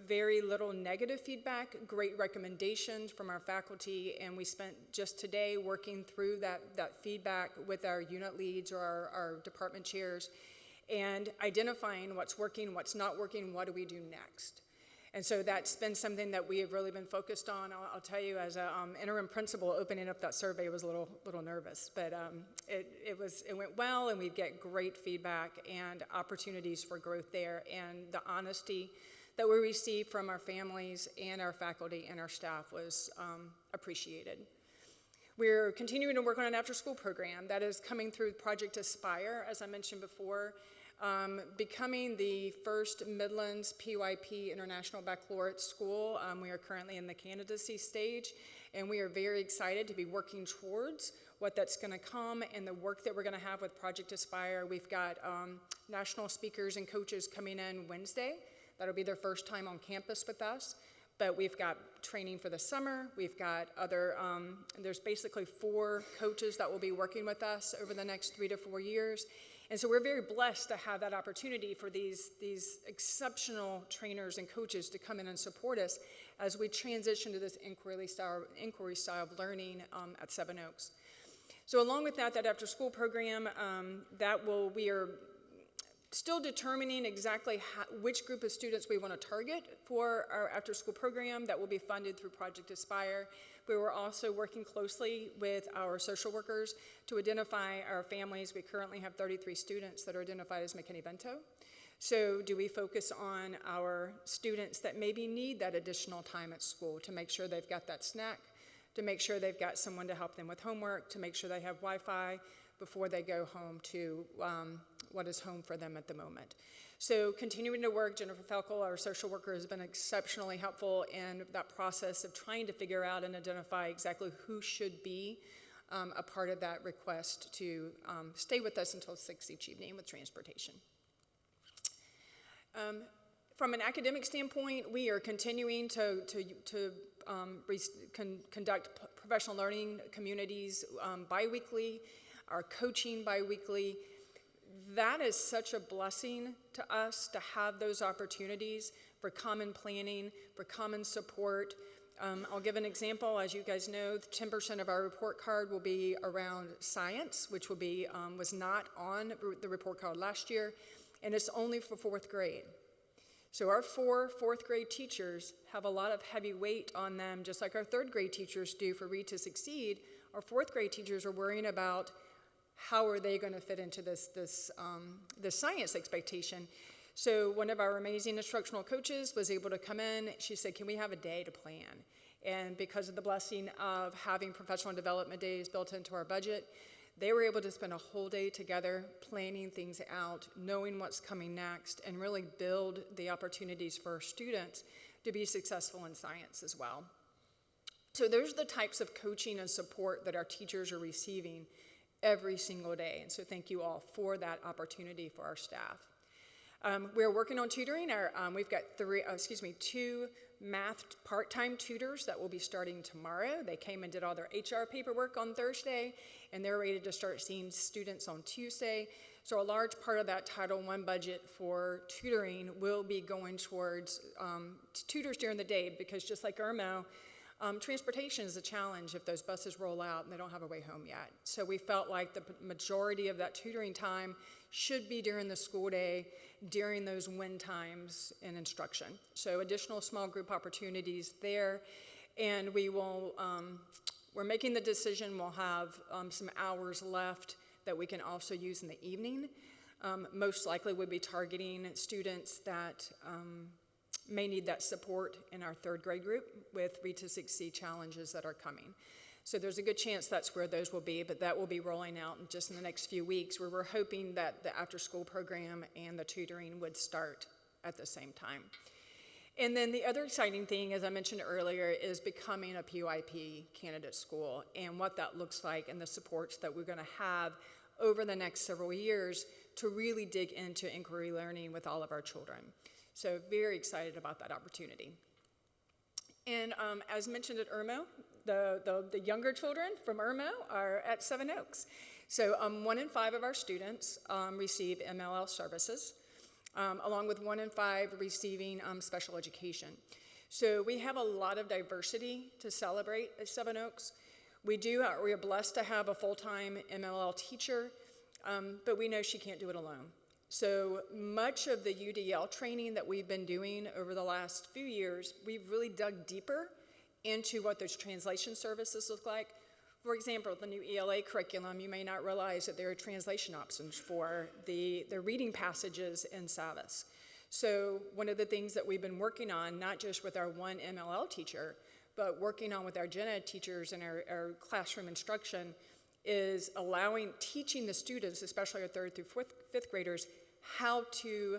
Very little negative feedback, great recommendations from our faculty, and we spent just today working through that feedback with our unit leads or our department chairs and identifying what's working, what's not working, what do we do next. And so that's been something that we have really been focused on. I'll tell you, as an interim principal, opening up that survey was a little nervous, but it went well, and we get great feedback and opportunities for growth there, and the honesty that we received from our families and our faculty and our staff was appreciated. We're continuing to work on an after-school program that is coming through Project Aspire, as I mentioned before. Becoming the first Midlands PYP International Baccalaureate School. We are currently in the candidacy stage, and we are very excited to be working towards what that's going to come and the work that we're going to have with Project Aspire. We've got national speakers and coaches coming in Wednesday. That'll be their first time on campus with us. But we've got training for the summer. We've got other, there's basically 4 coaches that will be working with us over the next 3 to 4 years. And so we're very blessed to have that opportunity for these exceptional trainers and coaches to come in and support us as we transition to this inquiry style of learning at Seven Oaks. So along with that after-school program, we are still determining exactly which group of students we want to target for our after-school program that will be funded through Project Aspire. We were also working closely with our social workers to identify our families. We currently have 33 students that are identified as McKinney-Vento. So do we focus on our students that maybe need that additional time at school to make sure they've got that snack, to make sure they've got someone to help them with homework, to make sure they have Wi-Fi before they go home to what is home for them at the moment. So continuing to work, Jennifer Felkel, our social worker, has been exceptionally helpful in that process of trying to figure out and identify exactly who should be a part of that request to stay with us until 6 each evening with transportation. From an academic standpoint, we are continuing to conduct professional learning communities bi-weekly, our coaching bi-weekly. that is such a blessing to us to have those opportunities for common planning, for common support. I'll give an example. As you guys know, 10% of our report card will be around science, which will be, was not on the report card last year, and it's only for 4th grade. So our 4th grade teachers have a lot of heavy weight on them, just like our 3rd grade teachers do for Read to Succeed. Our 4th grade teachers are worrying about how are they going to fit into this science expectation. So one of our amazing instructional coaches was able to come in. She said, can we have a day to plan? And because of the blessing of having professional development days built into our budget, they were able to spend a whole day together planning things out, knowing what's coming next, and really build the opportunities for our students to be successful in science as well. So there's the types of coaching and support that our teachers are receiving every single day. And so thank you all for that opportunity for our staff. We're working on tutoring. We've got 2 math part-time tutors that will be starting tomorrow. They came and did all their HR paperwork on Thursday, and they're ready to start seeing students on Tuesday. So a large part of that Title I budget for tutoring will be going towards tutors during the day, because just like Irmo, transportation is a challenge if those buses roll out and they don't have a way home yet. So we felt like the majority of that tutoring time should be during the school day, during those win times in instruction. So additional small group opportunities there. And we will, we're making the decision, we'll have some hours left that we can also use in the evening. Most likely we'll be targeting students that may need that support in our 3rd grade group with Read to Succeed challenges that are coming. So there's a good chance that's where those will be, but that will be rolling out just in the next few weeks, where we're hoping that the after-school program and the tutoring would start at the same time. And then the other exciting thing, as I mentioned earlier, is becoming a PYP candidate school, and what that looks like and the supports that we're going to have over the next several years to really dig into inquiry learning with all of our children. So very excited about that opportunity. And as mentioned at Irmo, the younger children from Irmo are at Seven Oaks. So 1 in 5 of our students receive MLL services, along with 1 in 5 receiving special education. So we have a lot of diversity to celebrate at Seven Oaks. We are blessed to have a full-time MLL teacher, but we know she can't do it alone. So much of the UDL training that we've been doing over the last few years, we've really dug deeper into what those translation services look like. For example, the new ELA curriculum, you may not realize that there are translation options for the reading passages in Savas. So one of the things that we've been working on, not just with our one MLL teacher, but working on with our gen ed teachers and our classroom instruction, is teaching the students, especially our 3rd through 5th graders, how to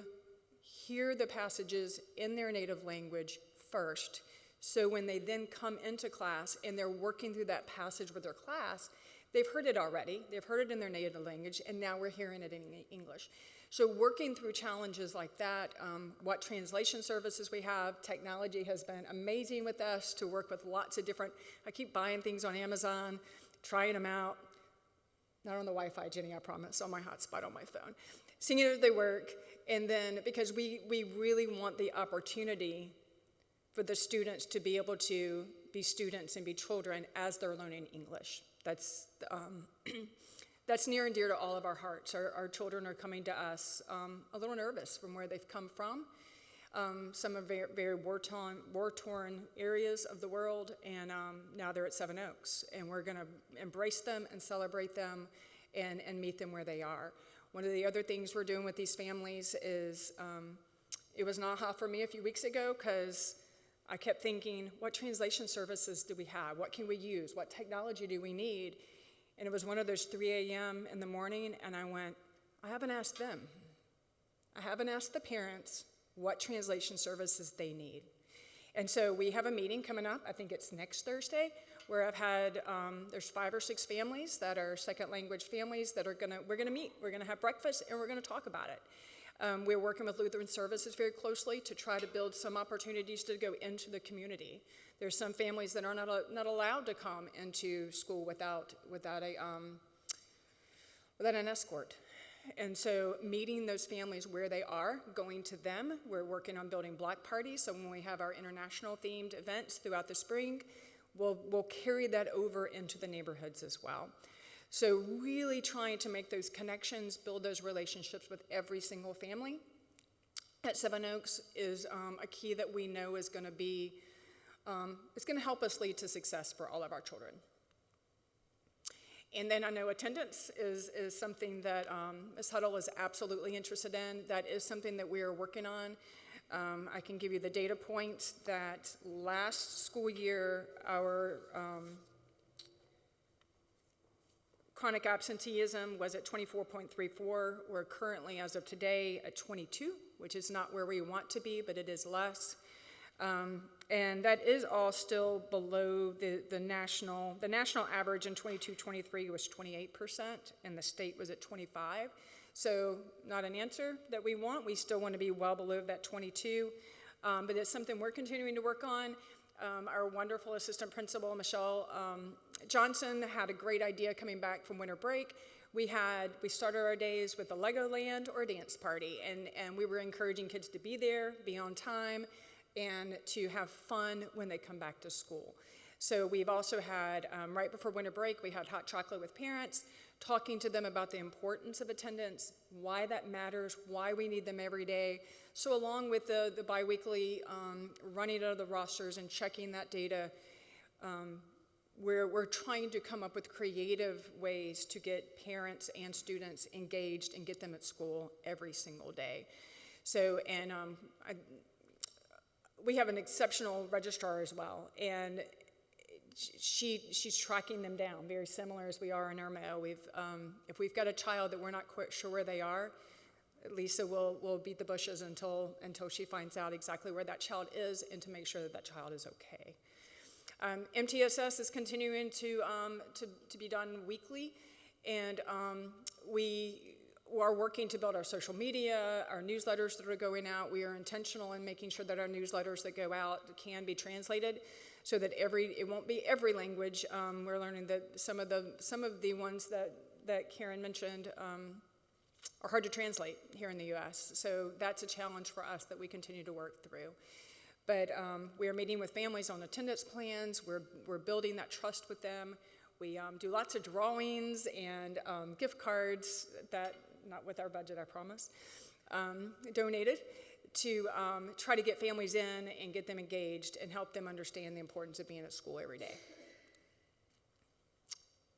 hear the passages in their native language first. So when they then come into class and they're working through that passage with their class, they've heard it already, they've heard it in their native language, and now we're hearing it in English. So working through challenges like that, what translation services we have, technology has been amazing with us to work with lots of different, I keep buying things on Amazon, trying them out. Not on the Wi-Fi, Jenny, I promise, on my hotspot on my phone. Seeing if they work, and then, because we really want the opportunity for the students to be able to be students and be children as they're learning English. That's near and dear to all of our hearts. Our children are coming to us a little nervous from where they've come from. Some are very, very war-torn areas of the world, and now they're at Seven Oaks, and we're going to embrace them and celebrate them and meet them where they are. One of the other things we're doing with these families is, it was an aha for me a few weeks ago, because I kept thinking, what translation services do we have? What can we use? What technology do we need? And it was one of those 3 a.m. in the morning, and I went, I haven't asked them. I haven't asked the parents what translation services they need. And so we have a meeting coming up, I think it's next Thursday, where I've had, there's 5 or 6 families that are second language families that we're gonna meet, we're gonna have breakfast, and we're gonna talk about it. We're working with Lutheran Services very closely to try to build some opportunities to go into the community. There's some families that are not allowed to come into school without an escort. And so meeting those families where they are, going to them. We're working on building block parties, so when we have our international themed events throughout the spring, we'll carry that over into the neighborhoods as well. So really trying to make those connections, build those relationships with every single family at Seven Oaks is a key that we know is going to be, it's going to help us lead to success for all of our children. And then I know attendance is something that Ms. Huddle is absolutely interested in. That is something that we are working on. I can give you the data points that last school year, our chronic absenteeism was at 24.34. We're currently, as of today, at 22, which is not where we want to be, but it is less. And that is all still below the national average in 22-23 was 28%, and the state was at 25. So not an answer that we want. We still want to be well below that 22, but it's something we're continuing to work on. Our wonderful assistant principal, Michelle Johnson, had a great idea coming back from winter break. We started our days with a Legoland or a dance party, and we were encouraging kids to be there, be on time, and to have fun when they come back to school. So we've also had, right before winter break, we had hot chocolate with parents, talking to them about the importance of attendance, why that matters, why we need them every day. So along with the biweekly running of the rosters and checking that data, we're trying to come up with creative ways to get parents and students engaged and get them at school every single day. So, and we have an exceptional registrar as well, and she's tracking them down, very similar as we are in Irmo. If we've got a child that we're not quite sure where they are, Lisa will beat the bushes until she finds out exactly where that child is and to make sure that child is okay. MTSS is continuing to be done weekly, and we are working to build our social media, our newsletters that are going out. We are intentional in making sure that our newsletters that go out can be translated, so that it won't be every language. We're learning that some of the ones that Karen mentioned are hard to translate here in the U.S. So that's a challenge for us that we continue to work through. But we are meeting with families on attendance plans. We're building that trust with them. We do lots of drawings and gift cards that, not with our budget, I promise, donated to try to get families in and get them engaged and help them understand the importance of being at school every day.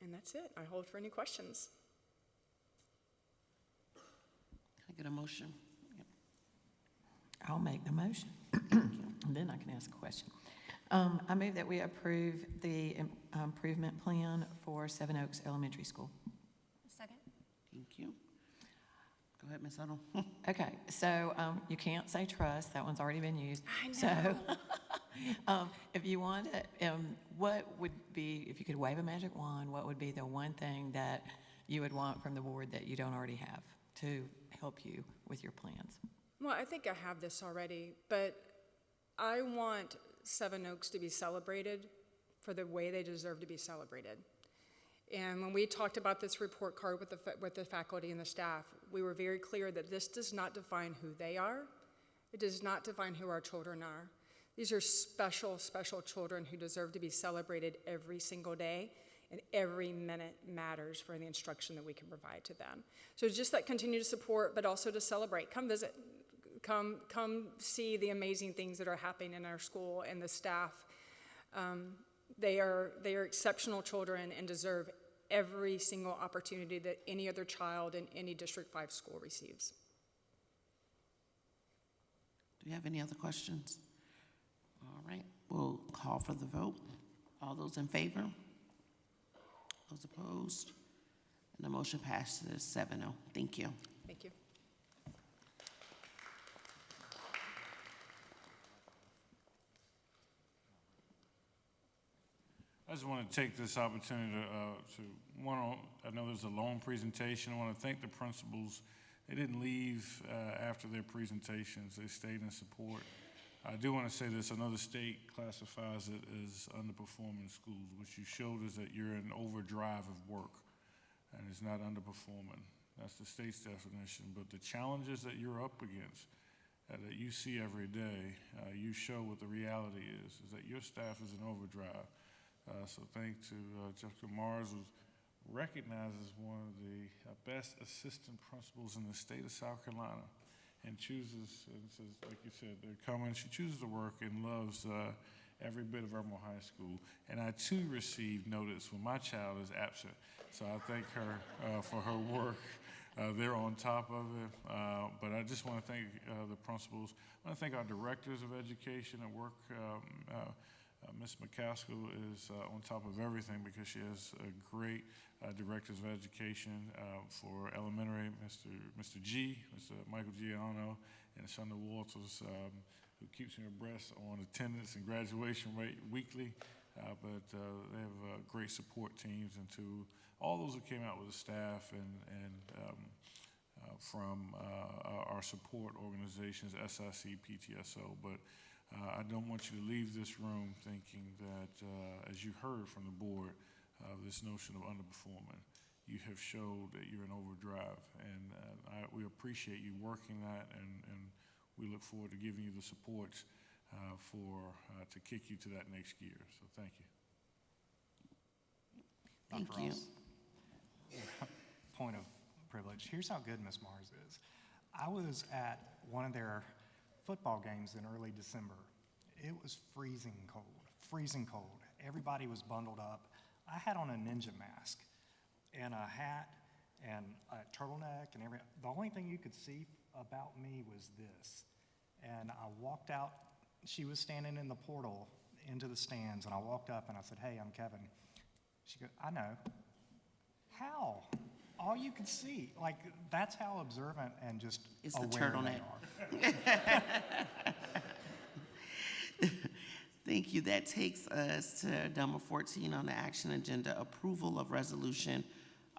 And that's it. I hold for any questions. Can I get a motion? Yep. I'll make the motion, and then I can ask a question. I move that we approve the improvement plan for Seven Oaks Elementary School. Second. Thank you. Go ahead, Ms. Huddle. Okay, so you can't say trust, that one's already been used. I know. So if you want to, what would be, if you could wave a magic wand, what would be the one thing that you would want from the board that you don't already have to help you with your plans? Well, I think I have this already, but I want Seven Oaks to be celebrated for the way they deserve to be celebrated. And when we talked about this report card with the faculty and the staff, we were very clear that this does not define who they are. It does not define who our children are. These are special, special children who deserve to be celebrated every single day, and every minute matters for the instruction that we can provide to them. So just that continued support, but also to celebrate. Come visit. Come see the amazing things that are happening in our school and the staff. They are exceptional children and deserve every single opportunity that any other child in any District 5 school receives. Do you have any other questions? All right, we'll call for the vote. All those in favor? Those opposed? And the motion passes 7-0. Thank you. Thank you. I just want to take this opportunity I know there's a long presentation. I want to thank the principals. They didn't leave after their presentations. They stayed in support. I do want to say this. Another state classifies it as underperforming schools. What you showed is that you're in overdrive of work, and it's not underperforming. That's the state's definition. But the challenges that you're up against, that you see every day, you show what the reality is that your staff is in overdrive. So thanks to Jessica Mars, who's recognized as one of the best assistant principals in the state of South Carolina, and chooses, and says, like you said, they're coming. She chooses to work and loves every bit of Irmo High School. And I too received notice when my child is absent. So I thank her for her work. They're on top of it. But I just want to thank the principals. I want to thank our directors of education at work. Ms. McCaskill is on top of everything because she has a great directors of education for elementary, Mr. G, Mr. Michael Giano, and Shonda Walters, who keeps me abreast on attendance and graduation rate weekly. But they have great support teams, and to all those who came out with the staff and from our support organizations, SIC, PTSO. But I don't want you to leave this room thinking that, as you heard from the board, this notion of underperforming. You have showed that you're in overdrive, and we appreciate you working that, and we look forward to giving you the support to kick you to that next gear. So thank you. Thank Dr. you. Ross, point of privilege. Here's how good Ms. Mars is. I was at one of their football games in early December. It was freezing cold, freezing cold. Everybody was bundled up. I had on a ninja mask and a hat and a turtleneck and everything. The only thing you could see about me was this. And I walked out. She was standing in the portal into the stands, and I walked up and I said, "Hey, I'm Kevin." She goes, "I know." How? All you could see. Like, that's how observant and just It's the aware turtleneck. they are. Thank you. That takes us to number 14 on the action agenda, approval of resolution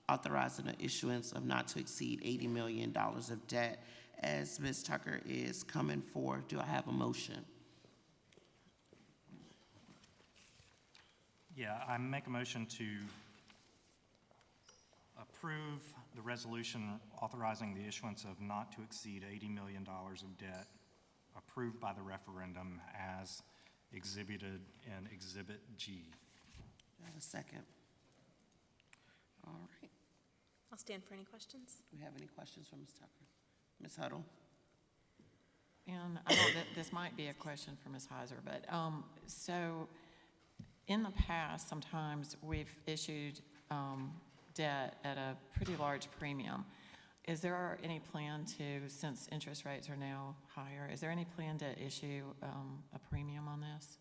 authorizing the issuance of not to exceed $80 million of debt. As Ms. Tucker is coming forward, do I have a motion? Yeah, I make a motion to approve the resolution authorizing the issuance of not to exceed $80 million of debt approved by the referendum as exhibited in Exhibit G. Do I have a second? All right. I'll stand for any questions. Do we have any questions for Ms. Tucker? Ms. Huddle? And I know that this might be a question for Ms. Heiser, but so in the past, sometimes we've issued debt at a pretty large premium. Is there any plan to, since interest rates are now higher, is there any plan to issue a premium on this?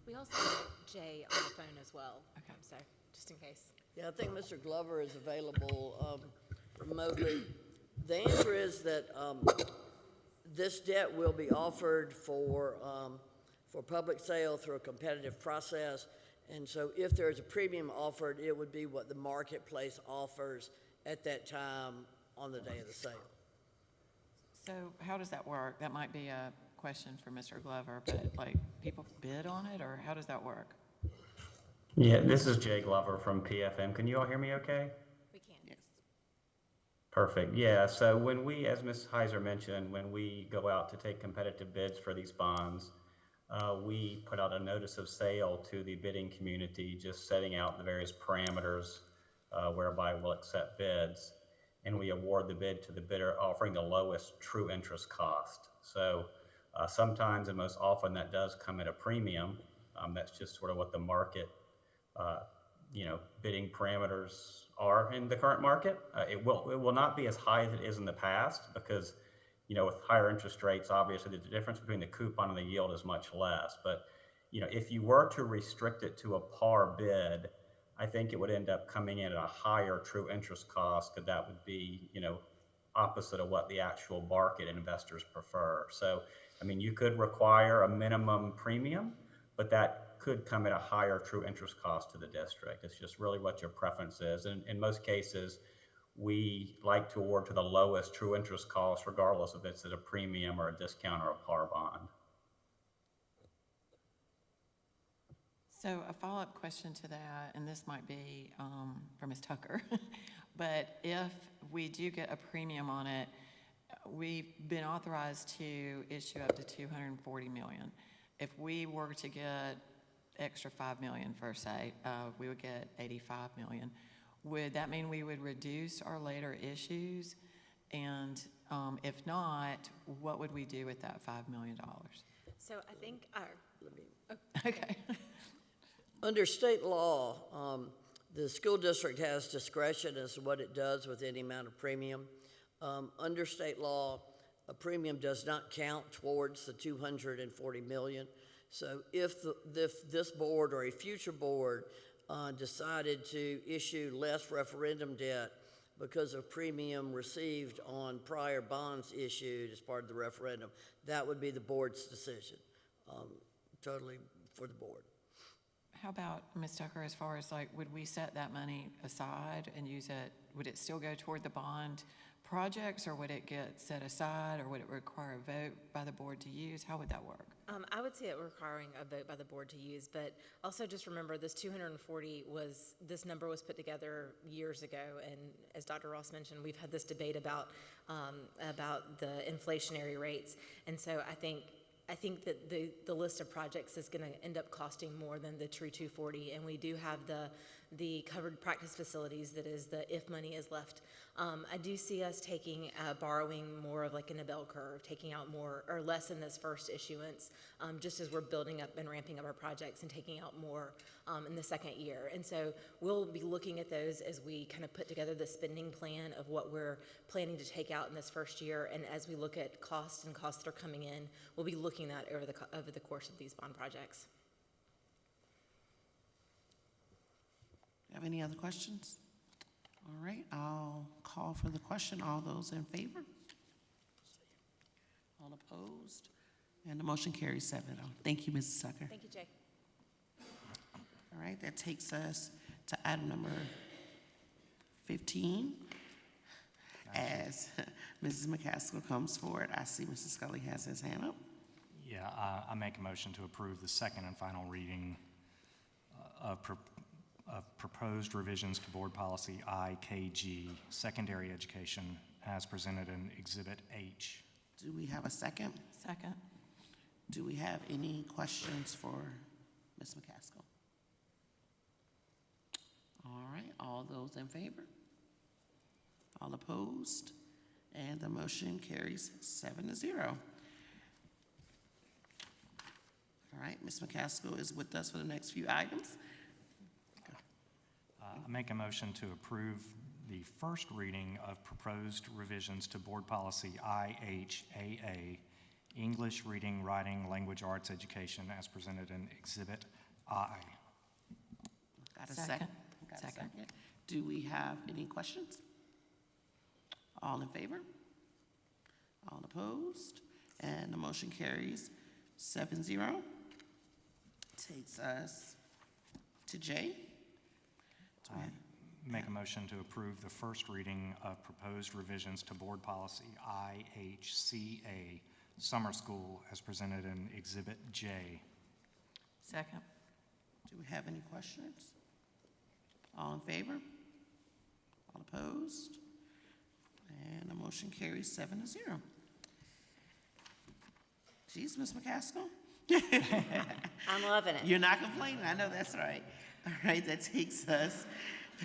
We also have Jay on the phone as well, Okay. so just in case. Yeah, I think Mr. Glover is available remotely. The answer is that this debt will be offered for public sale through a competitive process. And so if there is a premium offered, it would be what the marketplace offers at that time on the day of the sale. So how does that work? That might be a question for Mr. Glover, but like people bid on it, or how does that work? Yeah, this is Jay Glover from PFM. Can you all hear me okay? We can. Yes. Perfect. Yeah, so when we, as Ms. Heiser mentioned, when we go out to take competitive bids for these bonds, we put out a notice of sale to the bidding community, just setting out the various parameters whereby we'll accept bids. And we award the bid to the bidder offering the lowest true interest cost. So sometimes and most often that does come at a premium. That's just sort of what the market bidding parameters are in the current market. It will not be as high as it is in the past because, with higher interest rates, obviously the difference between the coupon and the yield is much less. But, if you were to restrict it to a par bid, I think it would end up coming in at a higher true interest cost because that would be, opposite of what the actual market investors prefer. So, you could require a minimum premium, but that could come at a higher true interest cost to the district. It's just really what your preference is. And in most cases, we like to award to the lowest true interest cost, regardless if it's at a premium or a discount or a par bond. So a follow-up question to that, and this might be for Ms. Tucker, but if we do get a premium on it, we've been authorized to issue up to $240 million. If we were to get extra $5 million, per se, we would get $85 million. Would that mean we would reduce our later issues? And if not, what would we do with that $5 million? So I think, Okay. Under state law, the school district has discretion as to what it does with any amount of premium. Under state law, a premium does not count towards the $240 million. So if this board or a future board decided to issue less referendum debt because of premium received on prior bonds issued as part of the referendum, that would be the board's decision, totally for the board. How about, Ms. Tucker, as far as like, would we set that money aside and use it, would it still go toward the bond projects, or would it get set aside, or would it require a vote by the board to use? How would that work? I would say it requiring a vote by the board to use, but also just remember this 240 this number was put together years ago, and as Dr. Ross mentioned, we've had this debate about the inflationary rates, and so I think that the list of projects is going to end up costing more than the true 240, and we do have the covered practice facilities, that is the if money is left. I do see us borrowing more of like in a bell curve, taking out more or less in this first issuance, just as we're building up and ramping up our projects, and taking out more in the second year. And so we'll be looking at those as we kind of put together the spending plan of what we're planning to take out in this first year. And as we look at costs and costs that are coming in, we'll be looking at over the course of these bond projects. Have any other questions? All right, I'll call for the question. All those in favor? All opposed? And the motion carries 7-0. Thank you, Mrs. Tucker. Thank you, Jay. All right, that takes us to item number 15. As Mrs. McCaskill comes forward, I see Mr. Scully has his hand up. Yeah, I make a motion to approve the second and final reading of proposed revisions to Board Policy IKG, Secondary Education, as presented in Exhibit H. Do we have a second? Second. Do we have any questions for Ms. McCaskill? All right, all those in favor? All opposed? And the motion carries 7-0. All right, Ms. McCaskill is with us for the next few items. I make a motion to approve the first reading of proposed revisions to Board Policy IHAA, English Reading, Writing, Language Arts Education, as presented in Exhibit I. Got a second? Got a second. Do we have any questions? All in favor? All opposed? And the motion carries 7-0. Takes us to J. Make a motion to approve the first reading of proposed revisions to Board Policy IHCA, Summer School, as presented in Exhibit J. Second. Do we have any questions? All in favor? All opposed? And the motion carries 7-0. Geez, Ms. McCaskill? I'm loving it. You're not complaining, I know that's right. All right, that takes us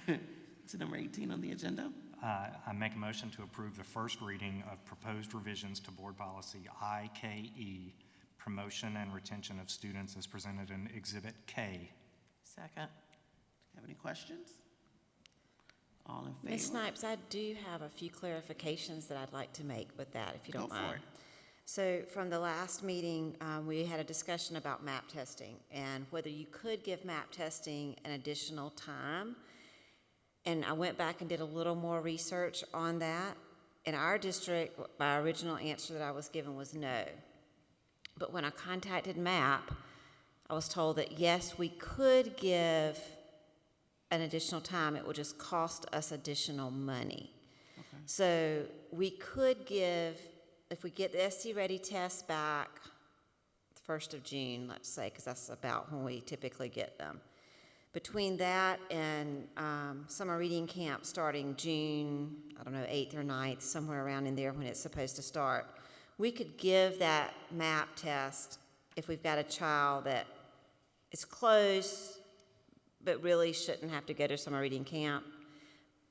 to number 18 on the agenda. I make a motion to approve the first reading of proposed revisions to Board Policy IKE, Promotion and Retention of Students, as presented in Exhibit K. Second. Have any questions? All in favor? Ms. Snipes, I do have a few clarifications that I'd like to make with that, if you don't mind. Go for it. So from the last meeting, we had a discussion about MAP testing and whether you could give MAP testing an additional time. And I went back and did a little more research on that. In our district, my original answer that I was given was no. But when I contacted MAP, I was told that yes, we could give an additional time. It would just cost us additional money. Okay. So we could give, if we get the SC Ready test back 1st of June, let's say, because that's about when we typically get them. Between that and summer reading camp starting June, I don't know, 8th or 9th, somewhere around in there when it's supposed to start, we could give that MAP test if we've got a child that is close but really shouldn't have to go to summer reading camp,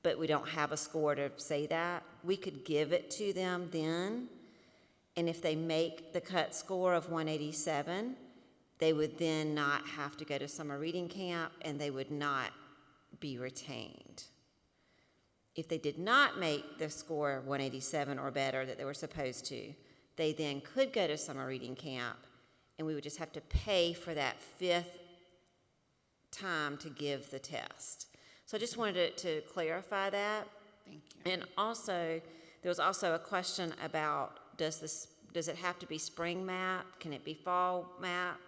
but we don't have a score to say that. We could give it to them then, and if they make the cut score of 187, they would then not have to go to summer reading camp, and they would not be retained. If they did not make the score 187 or better that they were supposed to, they then could go to summer reading camp, and we would just have to pay for that 5th time to give the test. So I just wanted to clarify that. Thank you. And also, there was also a question about, does it have to be spring MAP? Can it be fall MAP?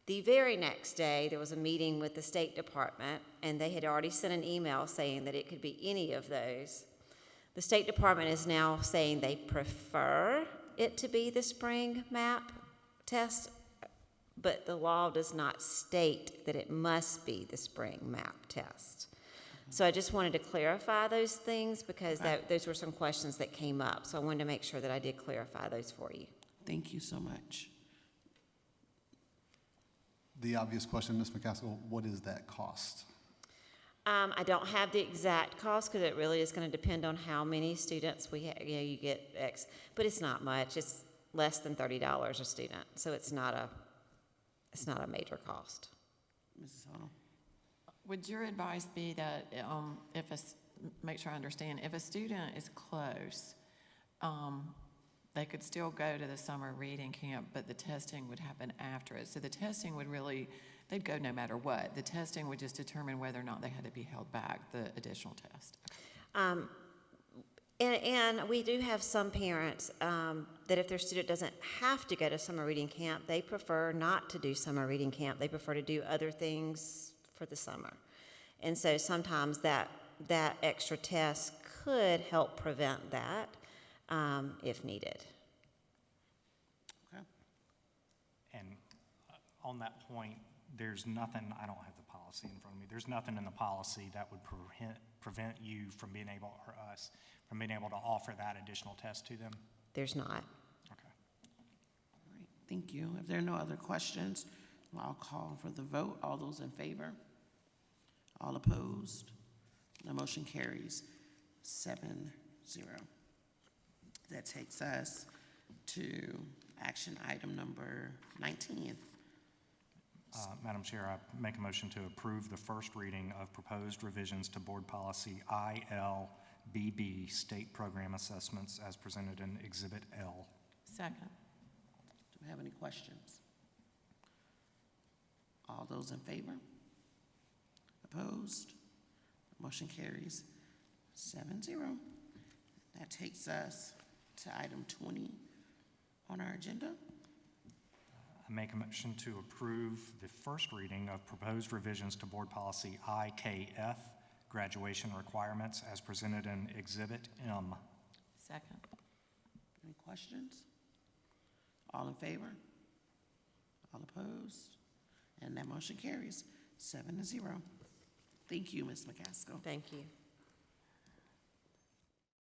The very next day, there was a meeting with the State Department, and they had already sent an email saying that it could be any of those. The State Department is now saying they prefer it to be the spring MAP test, but the law does not state that it must be the spring MAP test. So I just wanted to clarify those things because those were some questions that came up. So I wanted to make sure that I did clarify those for you. Thank you so much. The obvious question, Ms. McCaskill, what is that cost? I don't have the exact cost because it really is going to depend on how many students we have. You know, you get X, but it's not much. It's less than $30 a student, so it's not a major cost. Mrs. Huddle? Would your advice be that make sure I understand, if a student is close, they could still go to the summer reading camp, but the testing would happen after it? So the testing would really, they'd go no matter what. The testing would just determine whether or not they had to be held back, the additional test. And we do have some parents that if their student doesn't have to go to summer reading camp, they prefer not to do summer reading camp. They prefer to do other things for the summer. And so sometimes that extra test could help prevent that if needed. Okay. And on that point, there's nothing, I don't have the policy in front of me, there's nothing in the policy that would prevent you from being able, or us, from being able to offer that additional test to them? There's not. Okay. All right, thank you. If there are no other questions, I'll call for the vote. All those in favor? All opposed? The motion carries 7-0. That takes us to action item number 19. Madam Chair, I make a motion to approve the first reading of proposed revisions to Board Policy ILBB, State Program Assessments, as presented in Exhibit L. Second. Do we have any questions? All those in favor? Opposed? Motion carries 7-0. That takes us to item 20 on our agenda. I make a motion to approve the first reading of proposed revisions to Board Policy IKF, Graduation Requirements, as presented in Exhibit M. Second. Any questions? All in favor? All opposed? And that motion carries 7-0. Thank you, Ms. McCaskill. Thank you.